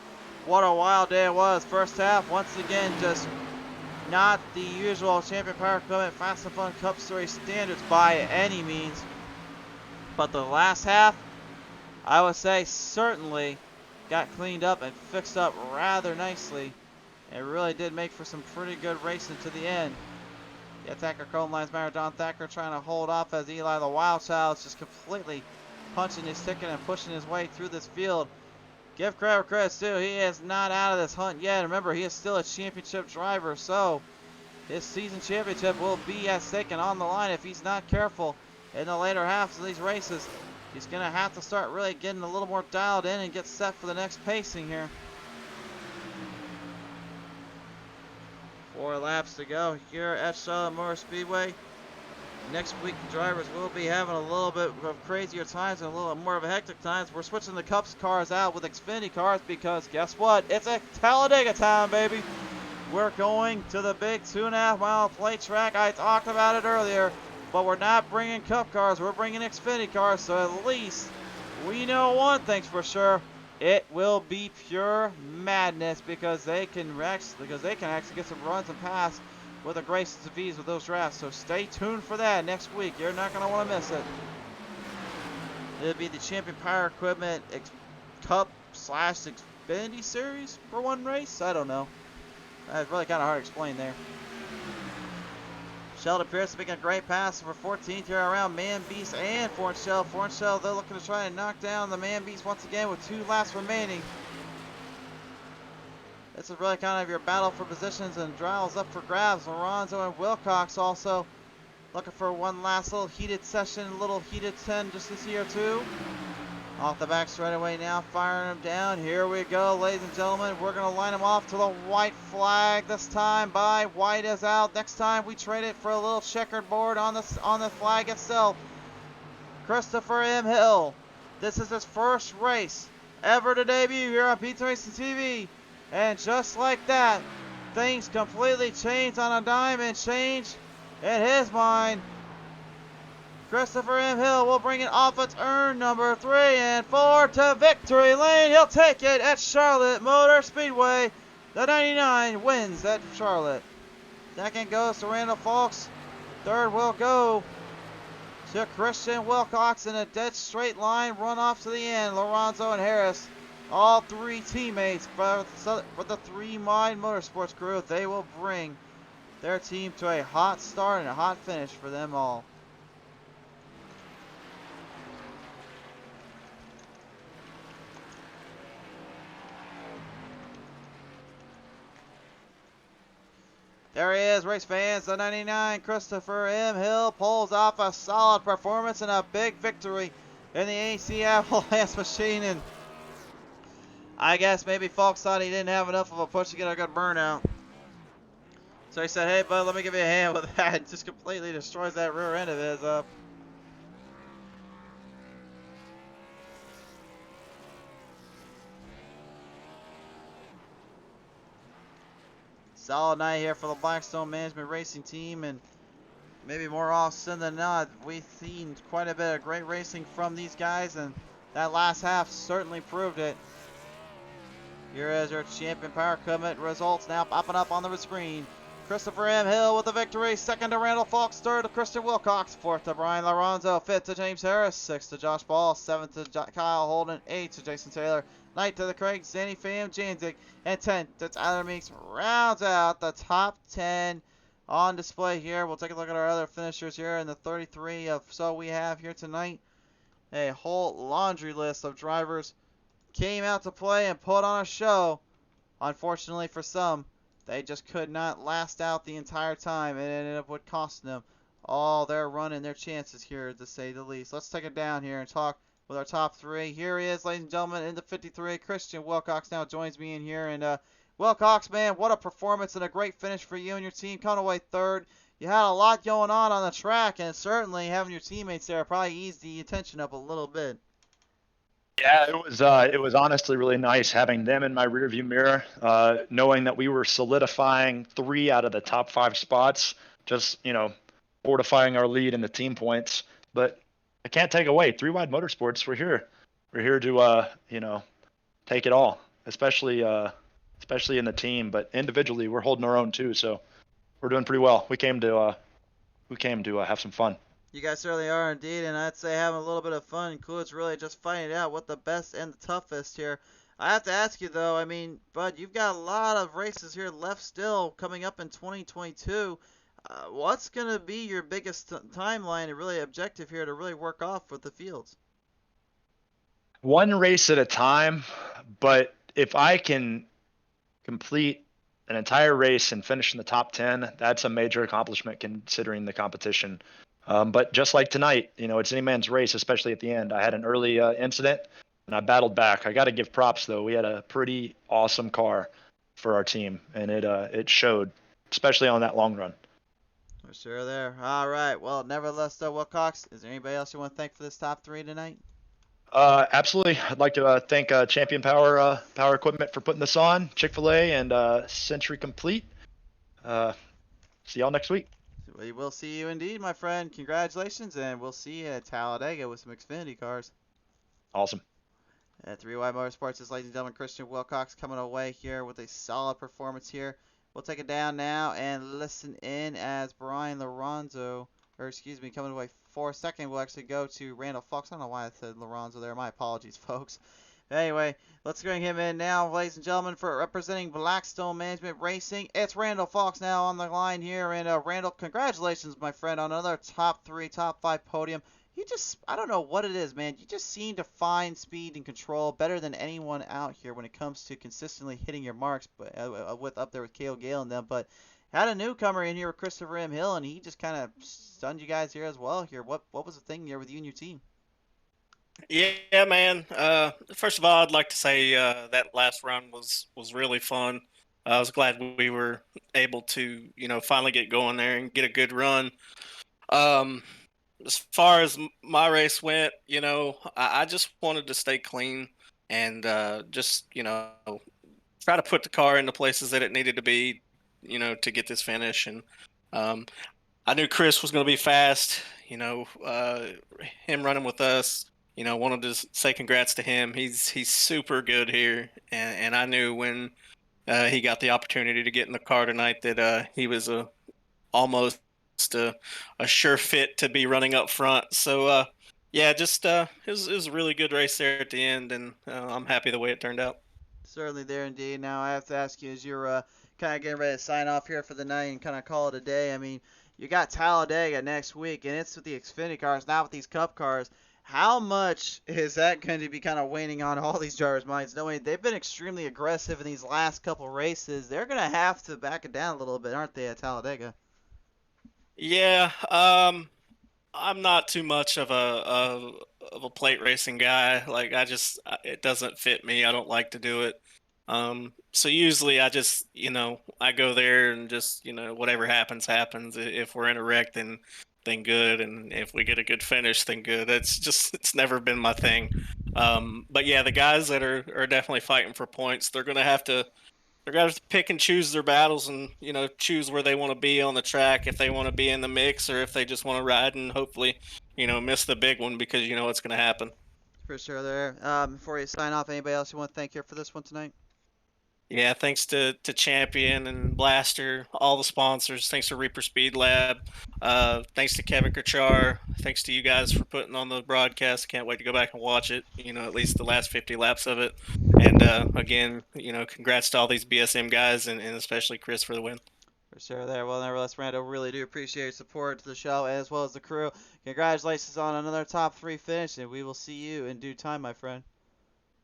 what a wild day it was. First half, once again, just not the usual Champion Power Equipment Fast and Fun Cup Series standards by any means. But the last half, I would say, certainly got cleaned up and fixed up rather nicely. It really did make for some pretty good racing to the end. The attacker Colton Linesmeyer, John Thacker trying to hold off as Eli the Wild Child is just completely punching his ticket and pushing his way through this field. Give credit where credit's due. He is not out of this hunt yet. Remember, he is still a championship driver, so His season championship will be at stake and on the line if he's not careful in the later halves of these races. He's going to have to start really getting a little more dialed in and get set for the next pacing here. 4 laps to go here at Charlotte Motor Speedway. Next week, the drivers will be having a little bit of crazier times and a little more of a hectic times. We're switching the Cups cars out with Xfinity cars because guess what? It's a Talladega time, baby. We're going to the big 2.5 mile plate track. I talked about it earlier, but we're not bringing Cup cars. We're bringing Xfinity cars, so at least we know one thing's for sure. It will be pure madness because they can actually get some runs and pass with the graces of ease with those drafts. So stay tuned for that next week. You're not going to want to miss it. It'll be the Champion Power Equipment Cup / Xfinity Series for one race. I don't know. That's really kind of hard to explain there. Sheldon Pierce making a great pass for 14th here around Man Beast and Fornshell. Fornshell, they're looking to try and knock down the Man Beast once again with 2 laps remaining. This is really kind of your battle for positions and drives up for grabs. Lorenzo and Wilcox also looking for one last little heated session, little heated 10 just this year too. Off the back straightaway now, firing them down. Here we go, ladies and gentlemen. We're going to line them off to the white flag this time. By white is out. Next time we trade it for a little checkered board on the flag itself. Christopher M. Hill. This is his first race ever to debut here on PTM Racing TV. And just like that, things completely change on a dime and change in his mind. Christopher M. Hill will bring it off at turn number 3 and 4 to victory lane. He'll take it at Charlotte Motor Speedway. The 99 wins at Charlotte. Second goes to Randall Fawkes. Third will go to Christian Wilcox in a dead straight line run off to the end. Lorenzo and Harris, all 3 teammates for the 3 Mind Motorsports crew. They will bring their team to a hot start and a hot finish for them all. There he is, race fans. The 99 Christopher M. Hill pulls off a solid performance and a big victory in the AC Avalanche machine. And I guess maybe folks thought he didn't have enough of a push to get a good burnout. So he said, hey, bud, let me give you a hand with that. Just completely destroys that rear end of his up. Solid night here for the Blackstone Management Racing Team, and maybe more often than not, we've seen quite a bit of great racing from these guys, and that last half certainly proved it. Here is our Champion Power Equipment results now popping up on the screen. Christopher M. Hill with the victory. Second to Randall Fawkes. Third to Christian Wilcox. Fourth to Brian Lorenzo. Fifth to James Harris. Sixth to Josh Ball. Seventh to Kyle Holden. Eighth to Jason Taylor. Ninth to the Craig Zanny Fam Janzik. And 10th to Tyler Meeks. Rounds out the top 10 on display here. We'll take a look at our other finishers here in the 33 of so we have here tonight. A whole laundry list of drivers came out to play and put on a show. Unfortunately for some, they just could not last out the entire time, and it ended up with costing them all their run and their chances here, to say the least. Let's take it down here and talk with our top 3. Here he is, ladies and gentlemen, in the 53. Christian Wilcox now joins me in here. And Wilcox, man, what a performance and a great finish for you and your team. Coming away third. You had a lot going on the track, and certainly having your teammates there probably eased the attention up a little bit. Yeah, it was honestly really nice having them in my rearview mirror, knowing that we were solidifying 3 out of the top 5 spots, just, fortifying our lead in the team points. But I can't take away 3 Wide Motorsports. We're here to take it all, especially in the team, but individually we're holding our own too. So we're doing pretty well. We came to have some fun. You guys certainly are indeed, and I'd say having a little bit of fun includes really just finding out what the best and the toughest here. I have to ask you though, I mean, Bud, you've got a lot of races here left still coming up in 2022. What's going to be your biggest timeline and really objective here to really work off with the fields? One race at a time, but if I can complete an entire race and finish in the top 10, that's a major accomplishment considering the competition. But just like tonight, it's any man's race, especially at the end. I had an early incident and I battled back. I got to give props though. We had a pretty awesome car for our team, and it showed, especially on that long run. For sure there. All right. Well, nevertheless, though, Wilcox, is there anybody else you want to thank for this top 3 tonight? Absolutely. I'd like to thank Champion Power Equipment for putting this on, Chick-fil-A, and Century Complete. See y'all next week. We will see you indeed, my friend. Congratulations, and we'll see you at Talladega with some Xfinity cars. Awesome. At 3Y Motorsports, is, ladies and gentlemen, Christian Wilcox coming away here with a solid performance here. We'll take it down now and listen in as Brian Lorenzo, coming away for a second. We'll actually go to Randall Fox. I don't know why I said Lorenzo there. My apologies, folks. Anyway, let's bring him in now, ladies and gentlemen, for representing Blackstone Management Racing. It's Randall Fox now on the line here. And Randall, congratulations, my friend, on another top 3, top 5 podium. You just, I don't know what it is, man. You just seem to find speed and control better than anyone out here when it comes to consistently hitting your marks, but with up there with Cale Gale and them. But had a newcomer in here with Christopher M. Hill, and he just kind of stunned you guys here as well here. What was the thing here with you and your team? Yeah, man. First of all, I'd like to say that last run was really fun. I was glad we were able to, finally get going there and get a good run. As far as my race went, I just wanted to stay clean and just, try to put the car in the places that it needed to be, to get this finish. And I knew Chris was going to be fast, him running with us. Wanted to say congrats to him. He's super good here, and I knew when he got the opportunity to get in the car tonight that he was almost a sure fit to be running up front. So yeah, just it was a really good race there at the end, and I'm happy the way it turned out. Certainly there indeed. Now I have to ask you, as you're kind of getting ready to sign off here for the night and kind of call it a day. I mean, you got Talladega next week, and it's with the Xfinity cars, not with these Cup cars. How much is that going to be kind of waning on all these drivers' minds, knowing they've been extremely aggressive in these last couple races? They're going to have to back it down a little bit, aren't they, at Talladega? Yeah, I'm not too much of a plate racing guy. Like it doesn't fit me. I don't like to do it. So usually I just, I go there and just, whatever happens, happens. If we're in a wreck, then good, and if we get a good finish, then good. It's never been my thing. But yeah, the guys that are definitely fighting for points, they're gonna have to pick and choose their battles, and choose where they want to be on the track, if they want to be in the mix or if they just want to ride and hopefully miss the big one, because what's gonna happen. For sure there. Before you sign off, anybody else you want to thank here for this one tonight? Yeah, thanks to Champion and Blaster, all the sponsors. Thanks to Reaper Speed Lab. Thanks to Kevin Kerchar. Thanks to you guys for putting on the broadcast. Can't wait to go back and watch it. At least the last 50 laps of it. And again, congrats to all these BSM guys, and especially Chris for the win. For sure there. Well, nevertheless, Randall, really do appreciate your support to the show as well as the crew. Congratulations on another top 3 finish, and we will see you in due time, my friend.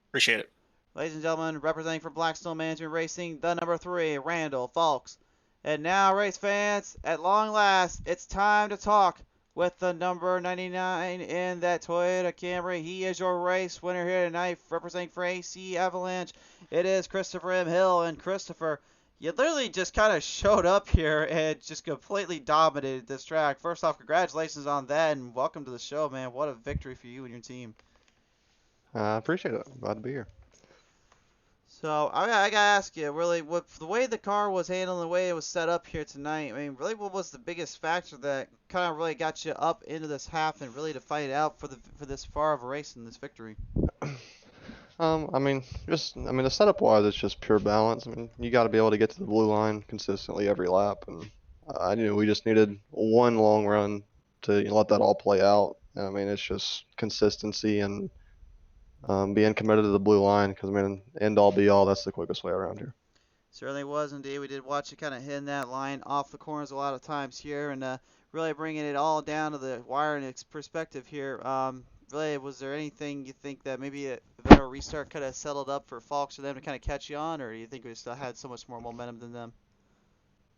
Appreciate it. Ladies and gentlemen, representing for Blackstone Management Racing, the number 3, Randall Fox. And now, race fans, at long last, it's time to talk with the number 99 in that Toyota Camry. He is your race winner here tonight, representing for AC Avalanche. It is Christopher M. Hill. And Christopher, you literally just kind of showed up here and just completely dominated this track. First off, congratulations on that, and welcome to the show, man. What a victory for you and your team. I appreciate it. Glad to be here. So I gotta ask you, really, what the way the car was handled, the way it was set up here tonight. I mean, really, what was the biggest factor that kind of really got you up into this half and really to fight it out for this far of a race and this victory? I mean, the setup wise, it's just pure balance. I mean, you got to be able to get to the blue line consistently every lap, and I knew we just needed one long run to let that all play out. I mean, it's just consistency and being committed to the blue line, because I mean, end all be all, that's the quickest way around here. Certainly was indeed. We did watch you kind of hitting that line off the corners a lot of times here, and really bringing it all down to the wire and its perspective here. really, was there anything you think that maybe a better restart could have settled up for Fox or them to kind of catch you on, or do you think we still had so much more momentum than them?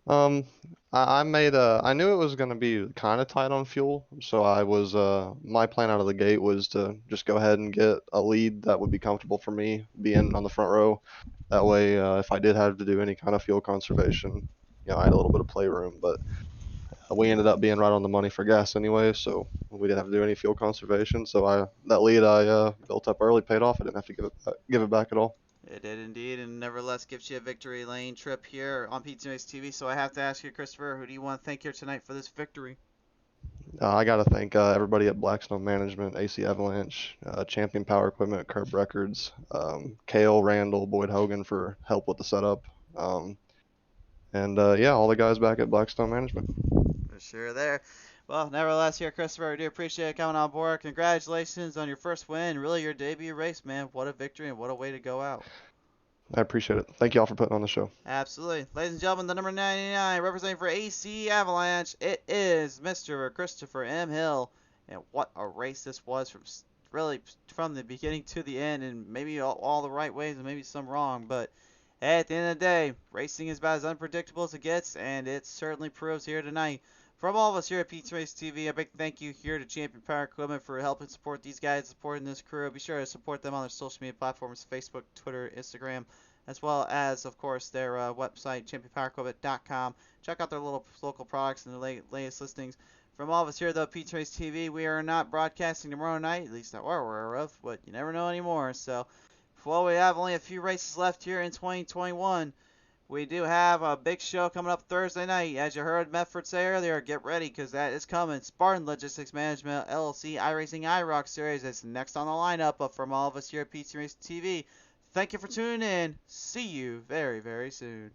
Um, I knew it was going to be kind of tight on fuel, so my plan out of the gate was to just go ahead and get a lead that would be comfortable for me being on the front row. That way, if I did have to do any kind of fuel conservation, I had a little bit of playroom, but we ended up being right on the money for gas anyway, so we didn't have to do any fuel conservation. So that lead I built up early paid off. I didn't have to give it back at all. It did indeed, and nevertheless gives you a victory lane trip here on PTM Racing TV. So I have to ask you, Christopher, who do you want to thank here tonight for this victory? I got to thank everybody at Blackstone Management, AC Avalanche, Champion Power Equipment, Curb Records, Kale, Randall, Boyd Hogan for help with the setup, and yeah, all the guys back at Blackstone Management. For sure there. Well, nevertheless here, Christopher, I do appreciate you coming on board. Congratulations on your first win, really your debut race, man. What a victory and what a way to go out. I appreciate it. Thank you all for putting on the show. Absolutely. Ladies and gentlemen, the number 99 representing for AC Avalanche, it is Mr. Christopher M. Hill. And what a race this was from the beginning to the end, and maybe all the right ways and maybe some wrong. But at the end of the day, racing is about as unpredictable as it gets, and it certainly proves here tonight. From all of us here at PTM Racing TV, a big thank you here to Champion Power Equipment for helping support these guys, supporting this crew. Be sure to support them on their social media platforms, Facebook, Twitter, Instagram, as well as, of course, their website, championpowerequipment.com. Check out their local products and the latest listings. From all of us here, though, PTM Racing TV, we are not broadcasting tomorrow night, at least that we're aware of, but you never know anymore. So, while we have only a few races left here in 2021, we do have a big show coming up Thursday night. As you heard Medford say earlier, get ready because that is coming. Spartan Logistics Management LLC iRacing iRock Series is next on the lineup. But from all of us here at PTM Racing TV, thank you for tuning in. See you very, very soon.